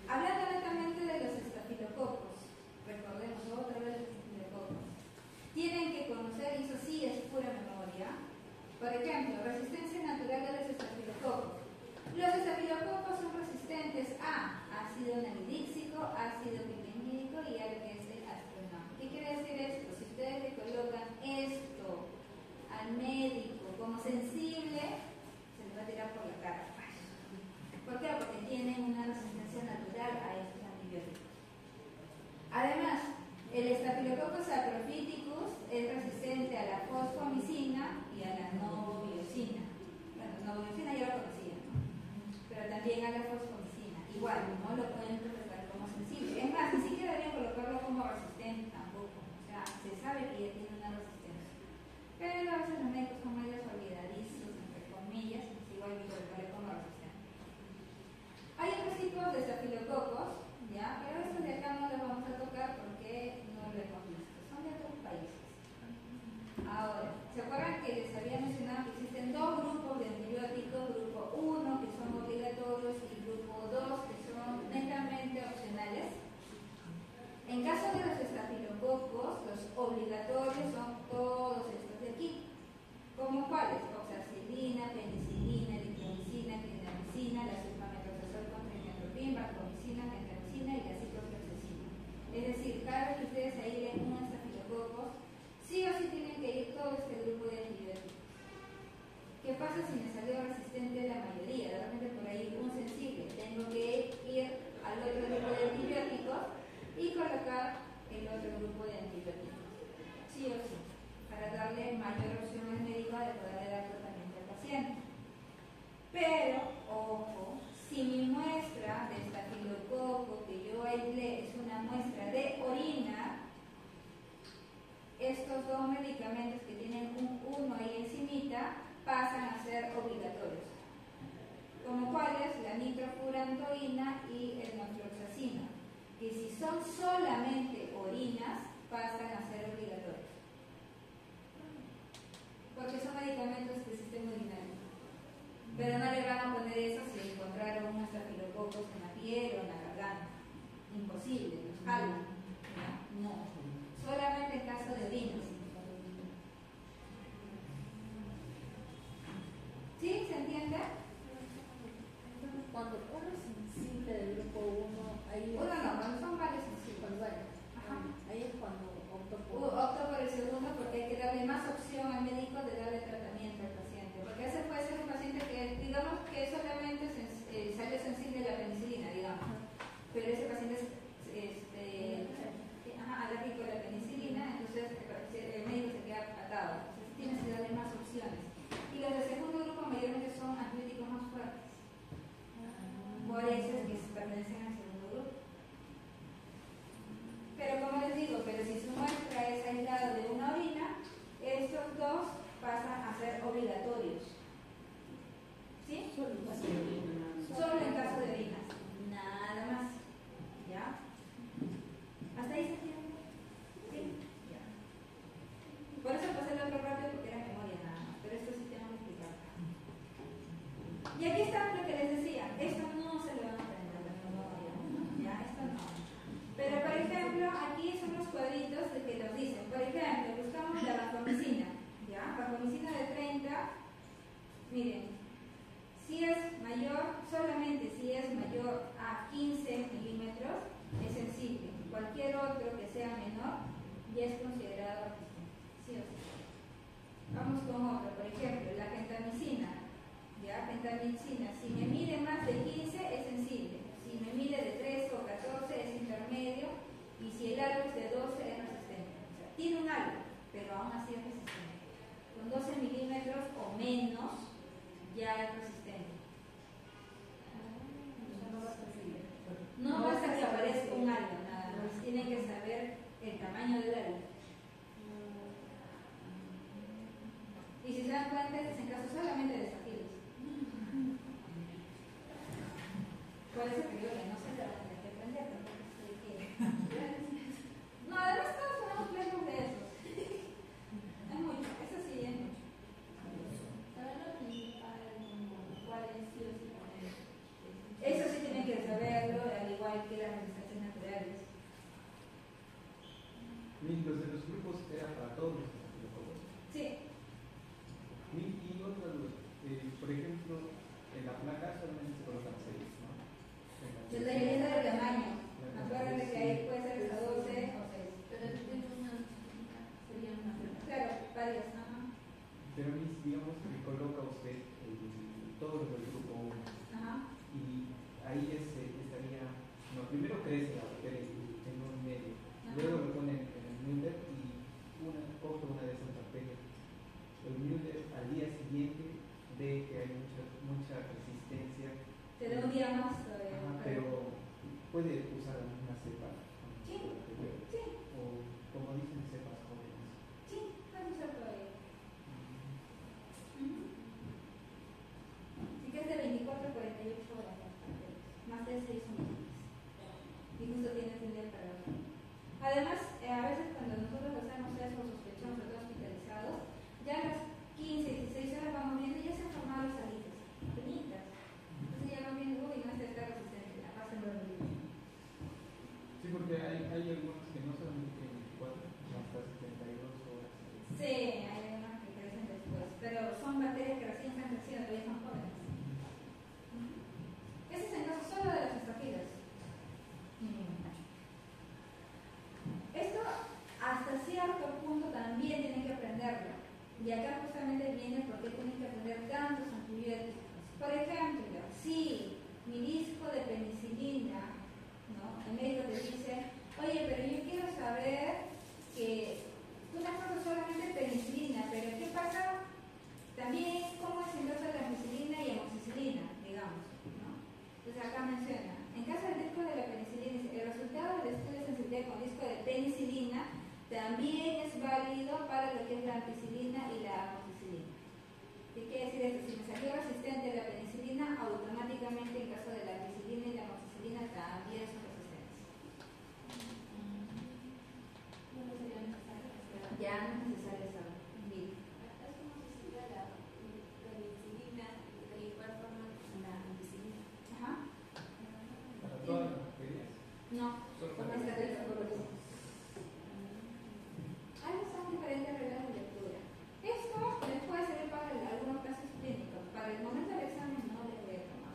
hablando netamente de los estafilococos, recordemos otra vez los estafilococos, tienen que conocer, y eso sí es pura memoria. Por ejemplo, resistencia natural de los estafilococos. Los estafilococos son resistentes a ácido nalidíxico, ácido clorhídrico y a lo que es el astronam. ¿Qué quiere decir esto? Si ustedes le colocan esto al médico como sensible, se le va a tirar por la cara. ¿Por qué? Porque tienen una resistencia natural a estos antibióticos. Además, el Staphylococcus saprophyticus es resistente a la fosfomicina y a la novobiosina. Bueno, novobiosina ya lo conocía, ¿no? Pero también a la fosfomicina. Igual, no lo pueden interpretar como sensible. Es más, ni siquiera deberían colocarlo como resistente tampoco. O sea, se sabe que ya tiene una resistencia. Pero a veces los médicos son medios olvidadizos, entre comillas, y igual hay que colocarlo como resistente. Hay otros tipos de estafilococos, ¿ya? Pero estos de acá no los vamos a tocar porque no lo hemos visto. Son de otros países. Ahora, ¿se acuerdan que les había mencionado que existen dos grupos de antibióticos? Grupo 1, que son obligatorios, y grupo 2, que son netamente opcionales. En caso de los estafilococos, los obligatorios son todos estos de aquí. ¿Como cuáles? Oxacilina, penicilina, eritromicina, clindamicina, la sulfamethoxazol con trimethoprim, vancomicina, gentamicina y la ciprofloxacina. Es decir, cada vez que ustedes ahí leen un estafilococo, sí o sí tienen que ir todo este grupo de antibióticos. ¿Qué pasa si me salió resistente la mayoría? De repente por ahí un sensible. Tengo que ir al otro grupo de antibióticos y colocar el otro grupo de antibióticos. Sí o sí. Para darle mayor opción al médico de poderle dar tratamiento al paciente. Pero, ojo, si mi muestra de estafilococo que yo aislé es una muestra de orina, estos dos medicamentos que tienen un 1 ahí encimita pasan a ser obligatorios. Como cuáles, la nitrofurantoína y el norfloxacina, que si son solamente orinas, pasan a ser obligatorios. Porque son medicamentos del sistema urinario. Pero no le van a poner eso si encontraron unos estafilococos en la piel o en la garganta. Imposible, los jalan. No. Solamente en caso de orinas. ¿Sí? ¿Se entiende? Cuando uno es sensible del grupo 1, ahí Uno no, cuando son varios sensibles. cuando hay. Ajá. Ahí es cuando opto por. Opto por el segundo porque hay que darle más opción al médico de darle tratamiento al paciente. Porque ese puede ser un paciente que, digamos, que solamente salió sensible a la penicilina, digamos. Pero ese paciente es alérgico a la penicilina, entonces el médico se queda atado. Entonces tienes que darle más opciones. Y los de segundo grupo mayormente son antibióticos más fuertes. Por eso es que pertenecen al segundo grupo. Pero como les digo, pero si su muestra es aislada de una orina, estos dos pasan a ser obligatorios. ¿Sí? Solo en caso de orina. Solo en caso de orinas. Nada más. ¿Ya? ¿Hasta ahí se entiende? ¿Sí? Ya. Por eso pasé el otro rápido porque era memoria nada más. Pero esto sí tengo que explicar. Y aquí está lo que les decía. Esto no se lo van a aprender la memoria. ¿Ya? Esto no. Pero por ejemplo, aquí son los cuadritos de que nos dicen. Por ejemplo, buscamos la vancomicina. ¿Ya? Vancomicina de 30. Miren. Si es mayor, solamente si es mayor a 15 milímetros, es sensible. Cualquier otro que sea menor ya es considerado resistente. ¿Sí o sí? Vamos con otro. Por ejemplo, la gentamicina. ¿Ya? Gentamicina, si me mide más de 15 es sensible. Si me mide de 13 o 14 es intermedio. Y si el algo es de 12 es resistente. O sea, tiene un algo, pero aún así es resistente. Con 12 milímetros Pero a mí, digamos, me coloca usted todo lo del grupo 1. Ajá. Y ahí ya estaría, no, primero crece la bacteria en un medio, Ajá. luego lo ponen en el Müller y coge una de esas bacterias. El Müller al día siguiente ve que hay mucha resistencia. Te da un día más todavía. Ajá, pero puede usar la misma cepa. Sí, sí, O como dicen, cepas jóvenes. sí, puede usar todavía. Sí que es de 24 a 48 horas, más de 6 meses. Y justo tienes un día para ver. Además, a veces cuando nosotros hacemos eso, sospechamos que están hospitalizados, ya a las 15, 16 horas vamos viendo, ya se han formado las alitas, pequeñitas. Entonces ya vamos viendo, uy, no está resistente, la pasen los días. Sí, porque hay algunos que no solamente tienen 24, hasta 72 horas. Sí, hay algunas que crecen después, pero son bacterias que recién están creciendo, todavía son jóvenes. Ese es el caso solo de las estafilas. Esto hasta cierto punto también tienen que aprenderlo. Y acá justamente viene por qué tienen que aprender tantos antibióticos. Por ejemplo, si mi disco de penicilina, ¿no? El médico te dice, oye, pero yo quiero saber que tú me has puesto solamente penicilina, pero ¿qué pasa? También, ¿cómo es el uso de la penicilina y amoxicilina, digamos? ¿No? Entonces acá menciona, en caso del disco de la penicilina, el resultado del estudio de sensibilidad con disco de penicilina también es válido para lo que es la ampicilina y la amoxicilina. ¿Qué quiere decir esto? Si me salió resistente la penicilina, automáticamente en caso de la ampicilina y la amoxicilina también son resistentes. Ya no es necesario saber. ¿Acaso no se cita la penicilina de igual forma que la ampicilina? Ajá. Para todas las bacterias. No, Solo con para esta regla por lo menos. Son diferentes reglas de lectura. Esto les puede servir para algunos casos clínicos. Para el momento del examen no les voy a tomar.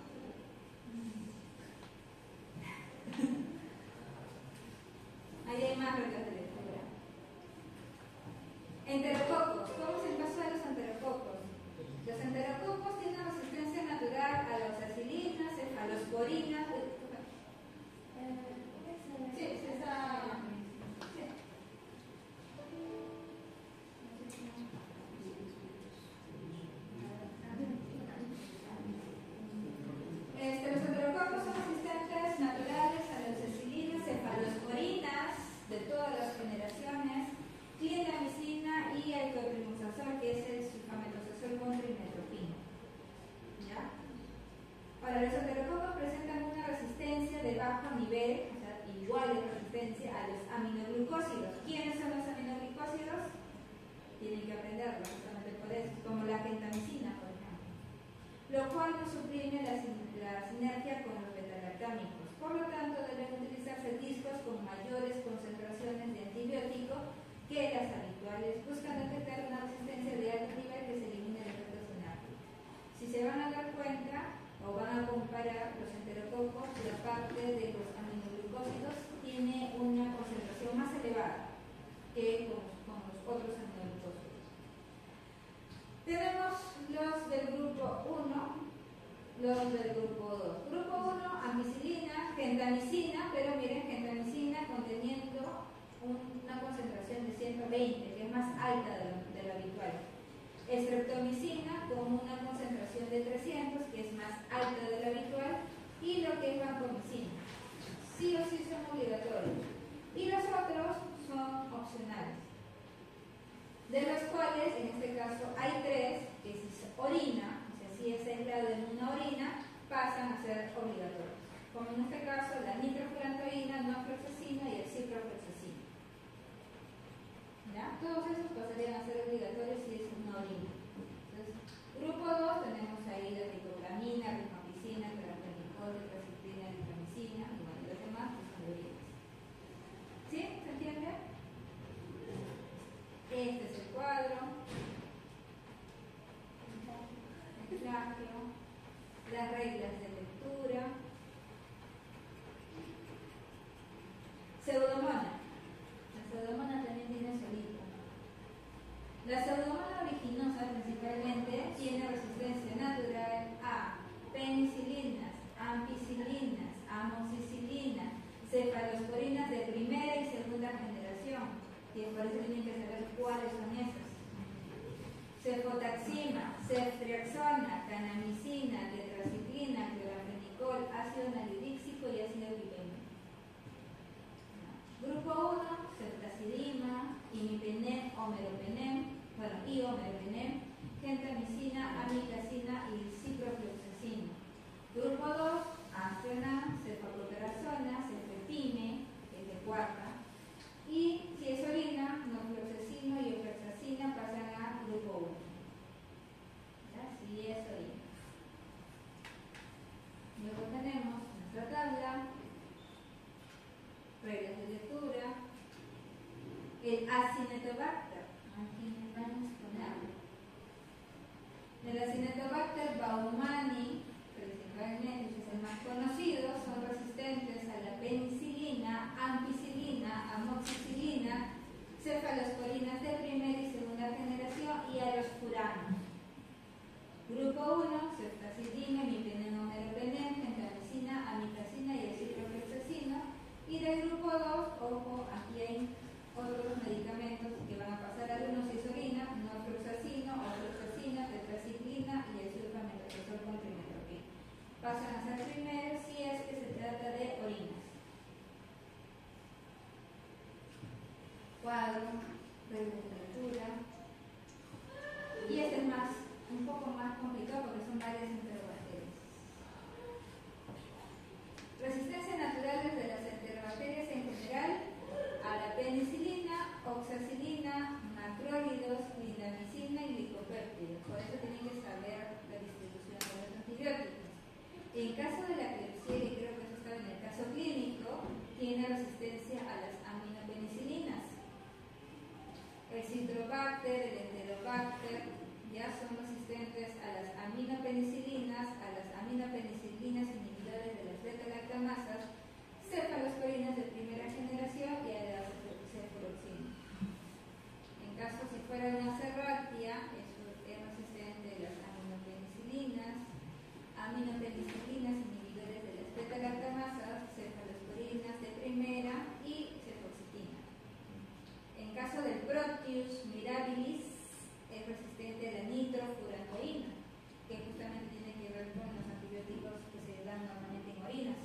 Ahí hay más reglas de lectura. Enterococos. ¿Cómo es el caso de los enterococos? Los enterococos tienen resistencia natural a las acilinas, cefalosporinas. Sí, se está. Los enterococos son resistentes naturales a las acilinas, cefalosporinas de todas las generaciones, clindamicina y el coprimosazol, que es el sulfametosazol con trimestopina. ¿Ya? Ahora, los enterococos presentan una resistencia de bajo nivel, o sea, igual de resistencia a los aminoglucósidos. ¿Quiénes son los aminoglucósidos? Tienen que aprenderlo justamente por eso, como la gentamicina, por ejemplo. Lo cual no suprime la sinergia con los betalactámicos. Por lo tanto, deben utilizarse discos con mayores concentraciones de antibiótico que las habituales, buscando detectar una resistencia de alto nivel que se elimine el efecto sináptico. Si se van a dar cuenta o van a comparar los enterococos, la parte de los aminoglucósidos tiene una concentración más elevada que con los otros aminoglucósidos. Tenemos los del grupo 1, los del grupo 2. Grupo 1, ampicilina, gentamicina, pero miren, gentamicina conteniendo una concentración de 120, que es más alta de lo habitual. Streptomicina con una concentración de 300, que es más alta de lo habitual, y lo que es vancomicina. Sí o sí son obligatorios. Y los otros son opcionales, de los cuales en este caso hay 3 que si se orina, o sea, si es aislado en una orina, pasan a ser obligatorios, como en este caso la nitrofurantoína, norfloxacina y el ciprofloxacina. ¿Ya? Todos esos pasarían a ser obligatorios si es una orina. Entonces, grupo 2 tenemos ahí la ricoclamina, rifampicina, cloramfenicol, tetraciklina, rifamicina, y bueno, los demás pues son de orinas. ¿Sí? ¿Se entiende? Este es el cuadro. El plagio, las reglas de lectura. Pseudomonas. La pseudomonas también tiene solita. La pseudomonas originosa, principalmente penicilinas, ampicilinas, amoxicilina, cefalosporinas de primera y segunda generación, y por eso tienen que saber cuáles son esas. Cefotaxima, ceftriaxona, canamicina, tetraciclina, cloramfenicol, ácido nalidíxico y ácido glipémico. Grupo 1, ceftazidima, imipenem, omeropenem, iomeropenem, gentamicina, amicacina y ciprofloxacina. Grupo 2, anfenam, cefacloperazona, cefepime, que es de cuarta, y si es orina, norfloxacino y ofloxacina pasan a grupo 1. ¿Ya? Si es orina. Luego tenemos nuestra tabla, reglas de lectura, el Acinetobacter, aquí vamos con agua. El Acinetobacter baumannii, principalmente, que es el más conocido, son resistentes a la penicilina, ampicilina, amoxicilina, cefalosporinas de primera y segunda generación y a los furanos. Grupo 1, ceftazidima, imipenem, omeropenem, gentamicina, amicacina y el ciprofloxacino. Y del grupo 2, ojo, aquí hay otros medicamentos que van a pasar a uno si es orina, norfloxacino, ofloxacina, tetraciclina y el sulfamethoxazol con trimethoprim. Pasan a ser primero si es que se trata de orinas. Cuadro, regla de lectura. Y este es un poco más complicado porque son varias enterobacterias. Resistencias naturales de las enterobacterias en general a la penicilina, oxacilina, macrólidos, clindamicina y glicopéptidos. Por eso tienen que saber la distribución de los antibióticos. En caso de la Klebsiella, y creo que eso está en el caso clínico, tiene resistencia a las aminopenicilinas. El Citrobacter, el Enterobacter, ya son resistentes a las aminopenicilinas inhibidores de las beta-lactamasas, cefalosporinas de primera generación y a la cefuroxina. En caso si fuera una cerratia, eso es resistente a las aminopenicilinas inhibidores de las beta-lactamasas, cefalosporinas de primera y cefoxitina. En caso del Proteus mirabilis, es resistente a la nitrofurantoína, que justamente tiene que ver con los antibióticos que se dan normalmente en orinas.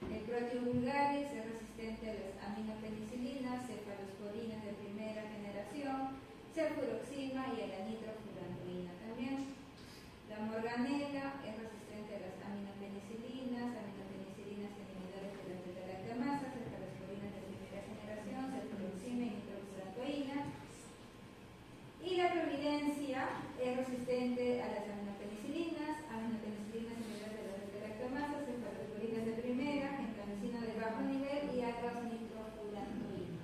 El Proteus vulgaris es resistente a las aminopenicilinas, cefalosporinas de primera generación, cefuroxima y a la nitrofurantoína también. La Morganella es resistente a las aminopenicilinas inhibidores de las beta-lactamasas, cefalosporinas de primera generación, cefuroxima y nitrofurantoína. Y la Providencia es resistente a las aminopenicilinas inhibidores de las beta-lactamasas, cefalosporinas de primera, gentamicina de bajo nivel y a las nitrofurantoína.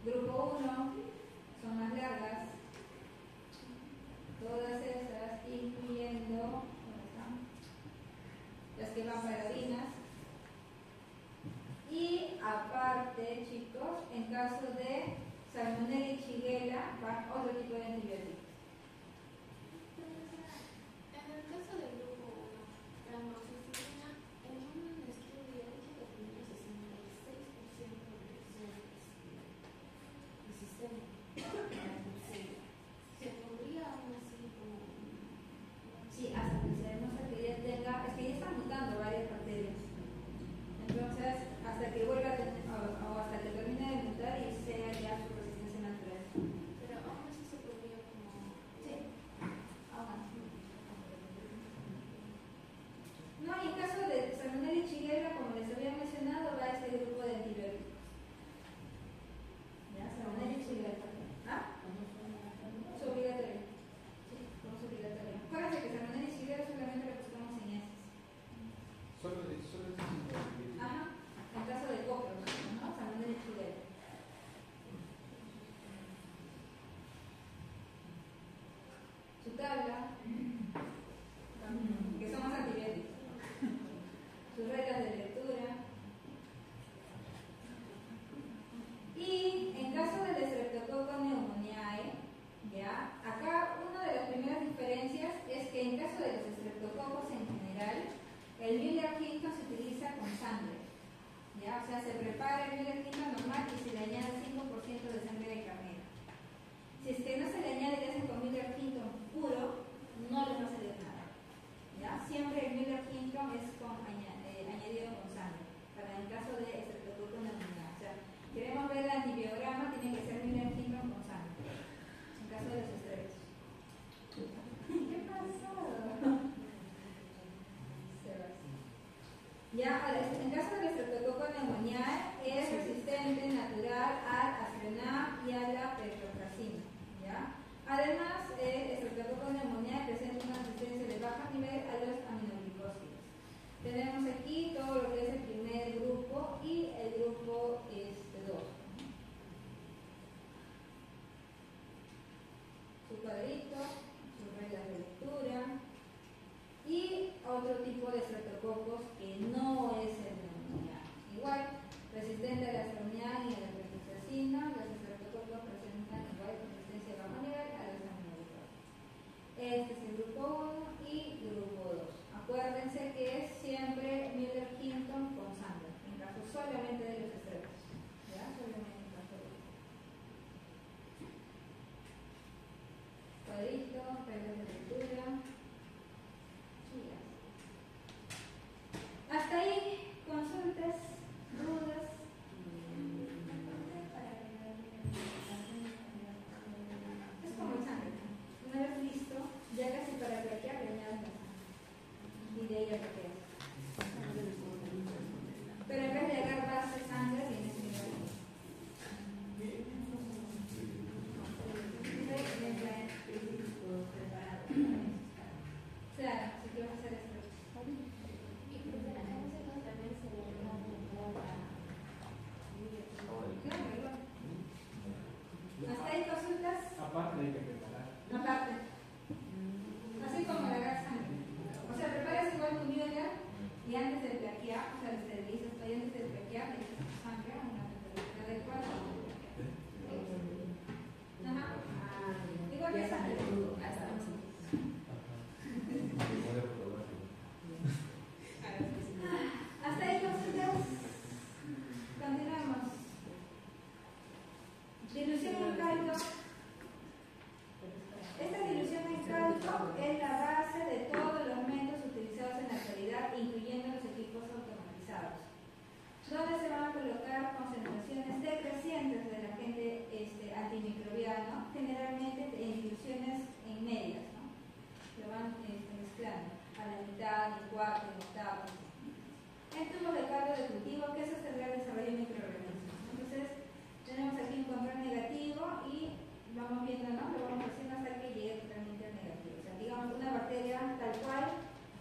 Grupo 1 son más largas, todas esas, incluyendo las que van para orinas. Y aparte, chicos, en caso de Salmonella y Shigella, va otro tipo de antibióticos. En el caso del grupo 1, la amoxicilina, en un estudio dice que tenía 66% de resistente a la Klebsiella. ¿Se podría aún así como...? Sí, hasta que se demuestre que ya tenga, es que ya están mutando varias bacterias. Entonces, hasta que vuelva a tener, o hasta que termine de mutar y sea ya su resistencia natural. Pero aún así se podría como... Sí, aún así. que es antilujo. Hasta ahí consultas. Continuamos. Dilución en caldo. Esta dilución en caldo es la base de todos los métodos utilizados en la actualidad, incluyendo los equipos automatizados, donde se van a colocar concentraciones decrecientes del agente antimicrobiano, generalmente en diluciones en medias, ¿no? Lo van mezclando a la mitad, en cuarto, en octavo. En tubos de caldo de cultivo que sostener el desarrollo de microorganismos. Entonces, tenemos aquí un control negativo y vamos viendo, ¿no? Lo vamos haciendo hasta que llegue totalmente al negativo. O sea, digamos, una bacteria tal cual,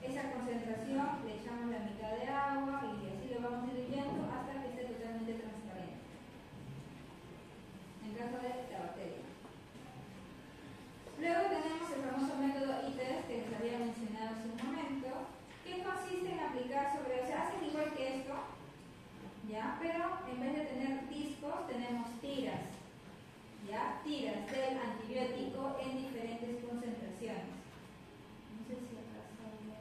esa concentración le echamos la mitad de agua y así lo vamos diluyendo hasta que esté totalmente transparente. En caso de la bacteria. Luego tenemos el famoso método ITES que les había mencionado hace un momento, que consiste en aplicar sobre, o sea, hacen igual que esto, ¿ya? Pero en vez de tener discos, tenemos tiras, ¿ya? Tiras del antibiótico en diferentes concentraciones. No sé si acaso en la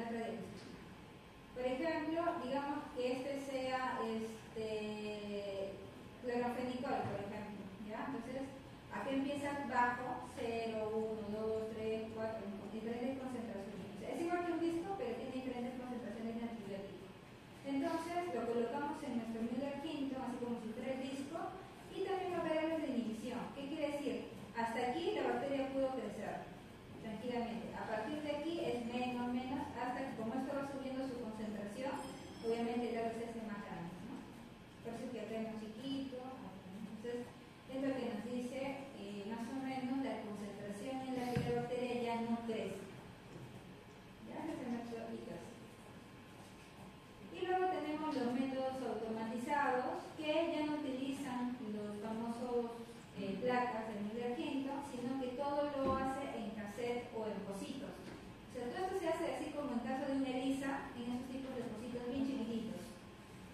otra diapositiva. Por ejemplo, digamos que este sea clorofenicol, por ejemplo, ¿ya? Entonces, aquí empieza bajo, 0, 1, 2, 3, 4, diferentes concentraciones. O sea, es igual que un disco, pero tiene diferentes concentraciones de antibiótico. Entonces, lo colocamos en nuestro Müller quinto, así como si fuera el disco, y también variables de inhibición. ¿Qué quiere decir? Hasta aquí la bacteria pudo crecer tranquilamente. A partir de aquí es menos, hasta que como esto va subiendo su concentración, obviamente el se hace más grande, ¿no? Por eso es que acá es más chiquito. Entonces, es lo que nos dice más o menos la concentración en la que la bacteria ya no crece. ¿Ya? Ese es nuestro ITAS. Y luego tenemos los métodos automatizados que ya no utilizan los famosos placas del Müller quinto, sino que todo lo hace en cassette o en pocitos. O sea, todo esto se hace así como en caso de una ELISA, en esos tipos de pocitos bien chiquititos.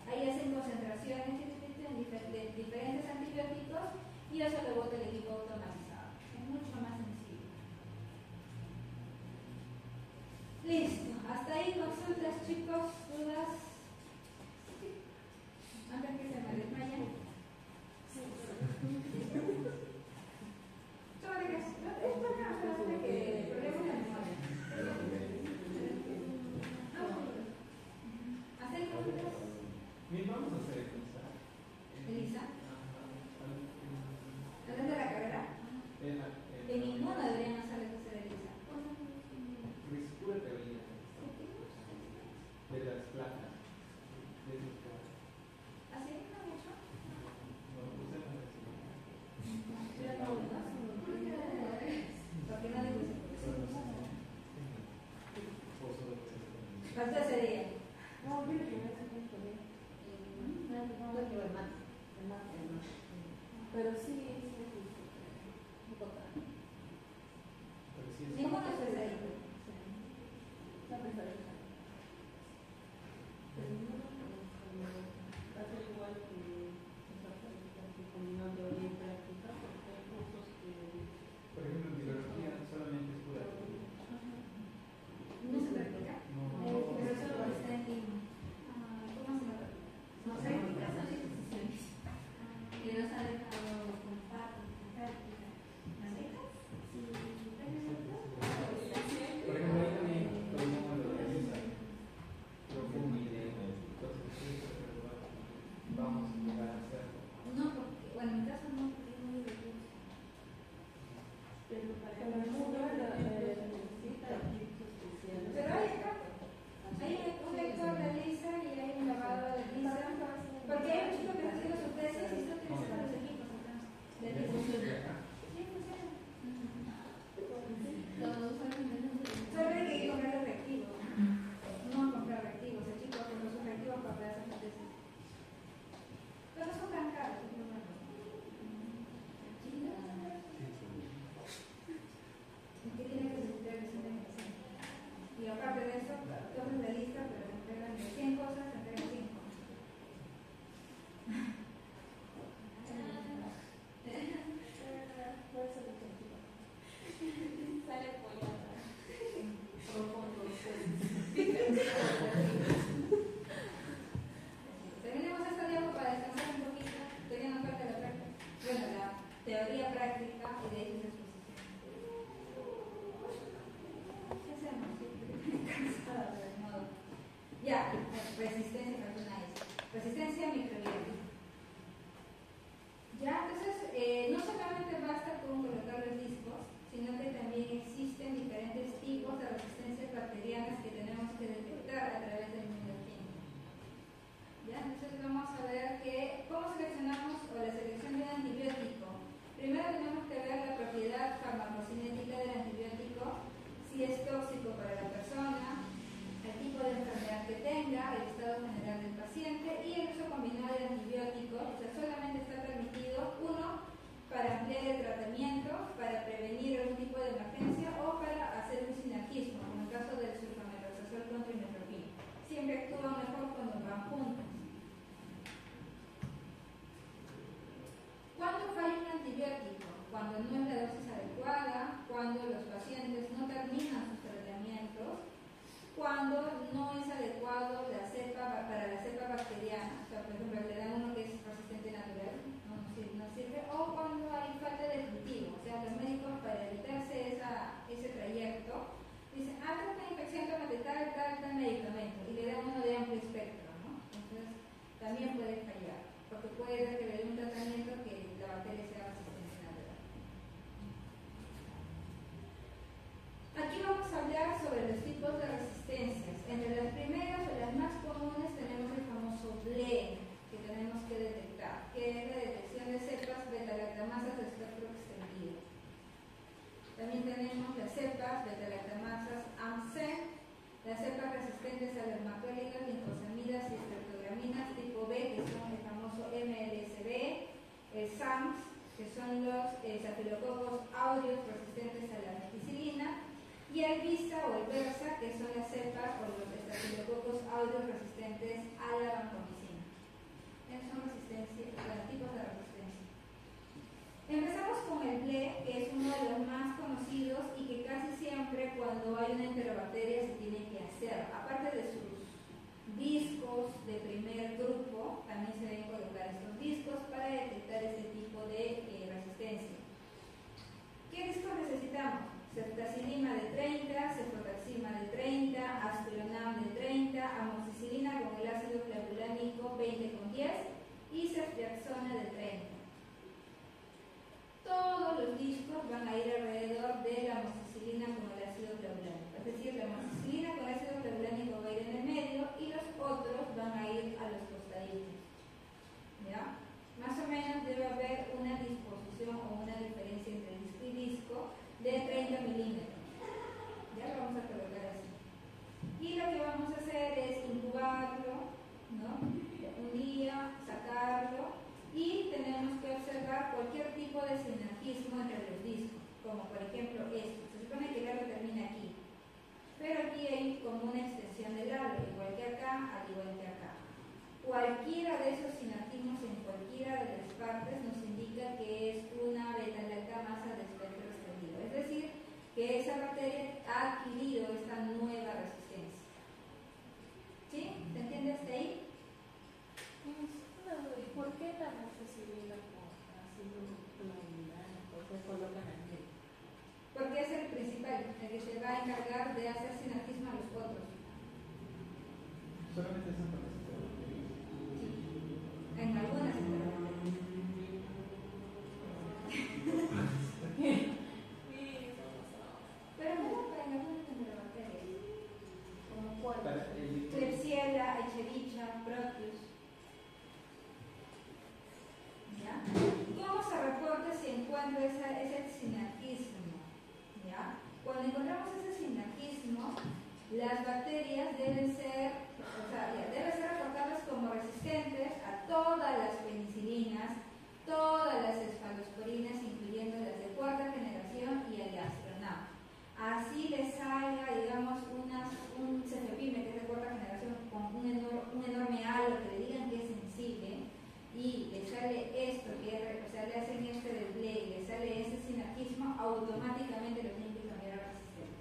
Ahí hacen concentraciones de diferentes antibióticos y eso lo bota el equipo automatizado. Es mucho más sencillo. Listo. Hasta ahí consultas, chicos, dudas. Antes que se me desmayen. Sobre que es para que problemas de memoria. ¿Hacer consultas? Vamos a hacer ELISA. ¿ELISA? ¿Antes de la carrera? En ninguno deberían hacer ELISA. Es pura teoría de las placas. ¿Así no han hecho? No, usted no es. Porque no digo ¿cuánto sería? No, mire que me hace mucho bien. No hay que ver más. Pero sí, un poco. Ninguno se sería. Está perfecto. Hace igual que combinó teoría y práctica, porque hay cursos que... Por ejemplo, en biología solamente es pura teoría. ¿No se practica? No. Pero solo está en Lima. ¿Cómo se llama? No sé, en mi casa hay decisiones. Y nos ha dejado con práctica. ¿Las becas? porque puede requerir un tratamiento que la bacteria sea resistente natural. Aquí vamos a hablar sobre los tipos de resistencias. Entre las primeras o las más comunes tenemos el famoso BLE, que tenemos que detectar, que es la detección de cepas beta-lactamasas de espectro extendido. También tenemos las cepas beta-lactamasas AMC, las cepas resistentes a las macrólidas, linfosamidas y estreptograminas tipo B, que son el famoso MLSB, el SAMS, que son los estafilococos aureus resistentes a la meticilina, y el VISTA o el VERSA, que son las cepas o los estafilococos aureus resistentes a la vancomicina. Esos son tipos de resistencia. Empezamos con el BLE, que es uno de los más conocidos y que casi siempre cuando hay una enterobacteria se tiene que hacer. Aparte de sus discos de primer grupo, también se deben colocar estos discos para detectar este tipo de resistencia. ¿Qué discos necesitamos? Ceftazidima de 30, cefotaxima de 30, aspironam de 30, amoxicilina con el ácido clavulánico 20,10 y ceftriaxona de 30. Todos los discos van a ir alrededor de la amoxicilina con el ácido clavulánico. Es decir, la amoxicilina con el ácido clavulánico va a ir en el medio y los otros van a ir a los costaditos. ¿Ya? Más o menos debe haber una disposición o una diferencia entre disco y disco de 30 milímetros. Ya lo vamos a colocar así. Y lo que vamos a hacer es incubarlo, ¿no? Un día, sacarlo. Y tenemos que observar cualquier tipo de sinarquismo entre los discos, como por ejemplo esto. Se supone que el halo termina aquí, pero aquí hay como una extensión del halo, igual que acá, al igual que acá. Cualquiera de esos sinarquismos en cualquiera de las partes nos indica que es una beta-lactamasa de espectro extendido, es decir, que esa bacteria ha adquirido esta nueva resistencia. ¿Sí? ¿Se entiende hasta ahí? ¿Y por qué la amoxicilina con ácido clavulánico se colocan aquí? Porque es el principal, el que se va a encargar de hacer sinarquismo a los otros. Solamente son para las En algunas enfermedades. Pero no, para en algunas enfermedades. ¿Como cuál? Klebsiella, Echerichia, Proteus. ¿Ya? ¿Cómo se reporta si encuentro ese sinarquismo? ¿Ya? Cuando encontramos ese sinarquismo, las bacterias deben ser reportadas como resistentes a todas las penicilinas, todas las cefalosporinas, incluyendo las de cuarta generación y el astronam. Así les salga, digamos, un cefepime que es de cuarta generación con un enorme halo que le digan que es sensible, y le sale esto, le hacen este del BLE y le sale ese sinarquismo, automáticamente lo tienen que cambiar a resistente.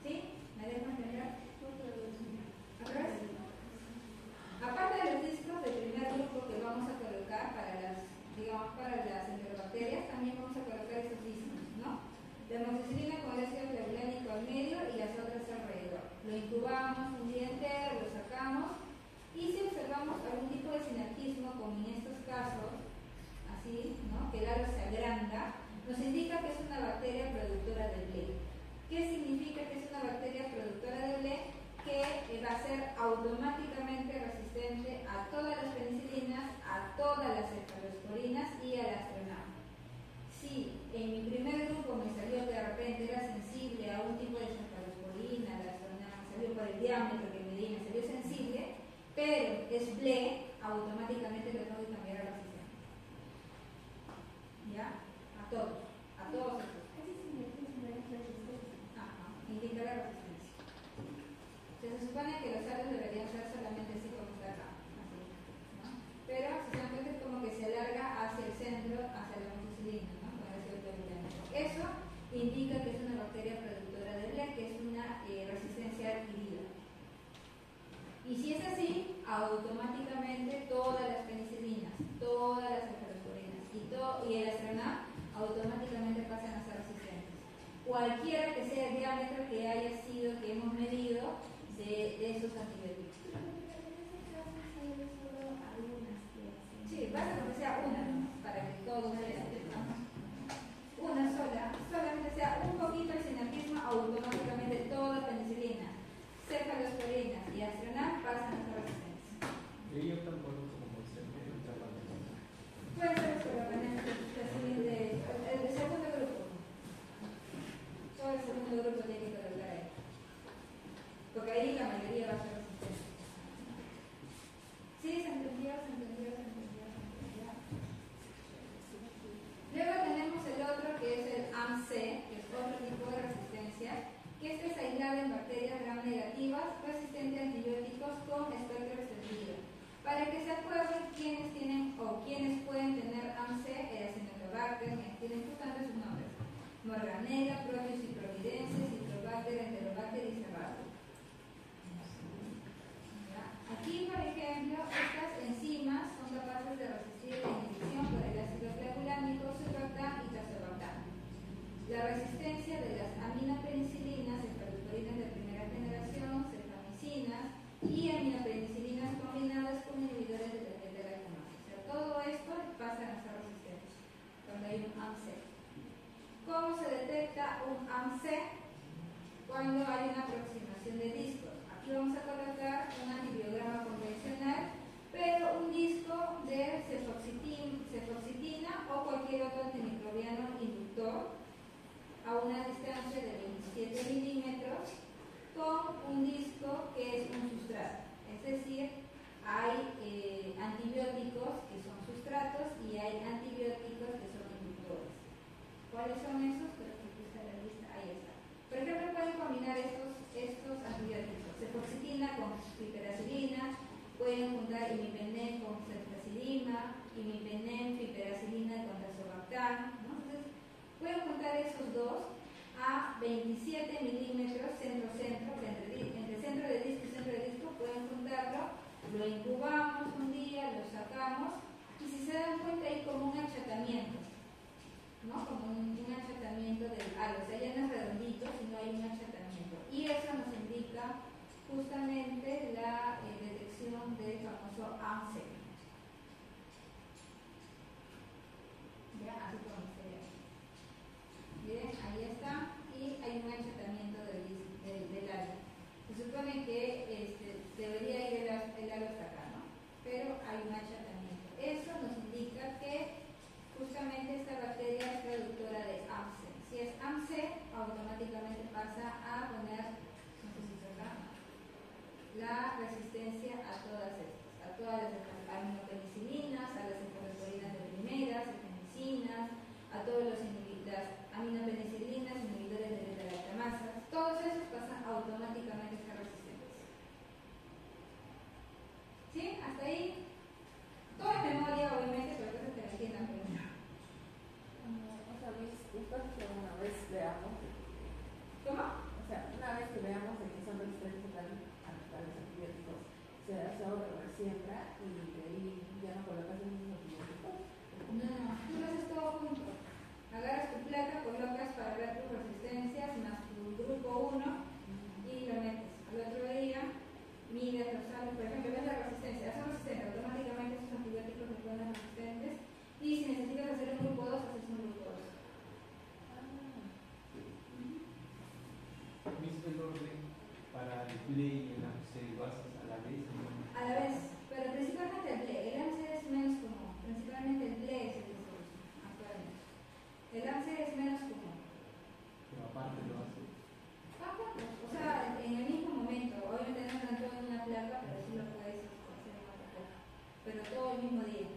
¿Sí? ¿Me dejo entender? ¿Otra vez? Aparte de los discos del primer grupo que vamos a colocar para las enterobacterias, también vamos a colocar esos discos, ¿no? La amoxicilina con el ácido clavulánico al medio y las otras alrededor. Lo incubamos un día entero, lo sacamos. Y si observamos algún tipo de sinarquismo, como en estos casos, así, ¿no? Que el halo se agranda, nos indica que es una bacteria productora de BLE. ¿Qué significa que es una bacteria productora de BLE? Que va a ser automáticamente resistente a todas las penicilinas, a todas las cefalosporinas y al astronam. Si en mi primer grupo me salió que de repente era sensible a un tipo de cefalosporina, al astronam, salió por el diámetro que medí, me salió sensible, pero es BLE, automáticamente lo tengo que cambiar a resistente. ¿Ya? A todos estos. Ajá, indica la resistencia. Se supone que los halos deberían ser solamente así como está acá, así, ¿no? Pero si se dan cuenta es como que se alarga hacia el centro, hacia la amoxicilina, ¿no? Con el ácido clavulánico. Eso indica que es una bacteria productora de BLE, que es una resistencia adquirida. Y si es así, automáticamente todas las penicilinas, todas las cefalosporinas y el astronam automáticamente pasan a ser resistentes. Cualquiera que sea el diámetro que haya sido ellos optan por otro como ser de otra parte. Puede ser escolapiana el siguiente, el segundo grupo. Todo el segundo grupo tiene que colocar ahí. Porque ahí la mayoría va a ser resistente. Sí, se entendió. Luego tenemos el otro que es el AMC, que es otro tipo de resistencia, que es aislada en bacterias gram negativas, resistente a antibióticos con espectro extendido. Para que se acuerden quiénes tienen o quiénes pueden tener AMC, Acinetobacter, tienen justamente sus nombres: Morganella, Proteus y Providensis, Citrobacter, Enterobacter y Cerrato. Aquí, por ejemplo, estas enzimas son capaces de resistir la inhibición por el ácido clavulánico, surfactán y tazobactán. La resistencia de las aminopenicilinas, cefaloporinas de primera generación, cefamicinas y aminopenicilinas combinadas con inhibidores de la beta-lactamasa. O sea, todo esto pasa a ser resistente cuando hay un AMC. ¿Cómo se detecta un AMC? Cuando hay una aproximación de discos. Aquí vamos a colocar un antibiograma convencional, pero un disco de cefoxitina o cualquier otro antimicrobiano inductor a una distancia de 27 milímetros con un disco que es un sustrato. Es decir, hay antibióticos que son sustratos y hay antibióticos que son inductores. ¿Cuáles son esos? Pero aquí está la lista, ahí está. Por ejemplo, pueden combinar estos antibióticos, cefoxitina con piperacilina, pueden juntar imipenem con ceftazidima, imipenem, piperacilina con tazobactán, ¿no? Entonces, pueden juntar esos dos a 27 milímetros centro-centro, entre centro de disco y centro de disco, pueden juntarlo, lo incubamos un día, lo sacamos, y si se dan cuenta hay como un achatamiento, ¿no? Como un achatamiento del halo, o sea, ya no es redondito, sino hay un achatamiento. Y eso nos indica justamente la detección del famoso AMC. Ya, así como se ve. Bien, ahí está. Y hay un achatamiento del halo. Se supone que debería ir el halo hasta acá, ¿no? Pero hay un achatamiento. Eso nos indica que justamente esta bacteria es productora de AMC. Si es AMC, automáticamente pasa a poner, no sé si se acá, la resistencia a todas estas, a todas las aminopenicilinas, a las cefaloporinas de primera, cefamicinas, a todas las aminopenicilinas, inhibidores de beta-lactamasa. Todos esos pasan automáticamente a ser resistentes. ¿Sí? Hasta ahí. Todo en memoria, obviamente, pero cosas que me entiendan primero. O sea, disculpas que una vez veamos. ¿Cómo? O sea, una vez que veamos de que son resistentes a los antibióticos, se siembra y de ahí ya no colocas esos antibióticos. No, tú lo haces todo junto. Agarras tu placa, colocas para ver tus resistencias más tu grupo 1 y lo metes. Al otro día mides los salos, por ejemplo, ves la resistencia, son resistentes, automáticamente esos antibióticos se ponen resistentes y si necesitas hacer un grupo 2, haces un grupo 2. ¿Mismo el orden para el play y el AMC lo haces a la vez? A la vez, pero principalmente el PLE. El AMC es menos común, principalmente el PLE es el que se usa actualmente. El AMC es menos común. Pero aparte lo haces. O sea, en el mismo momento, obviamente no entró en una placa, pero sí lo puedes hacer en otra placa. Pero todo el mismo día.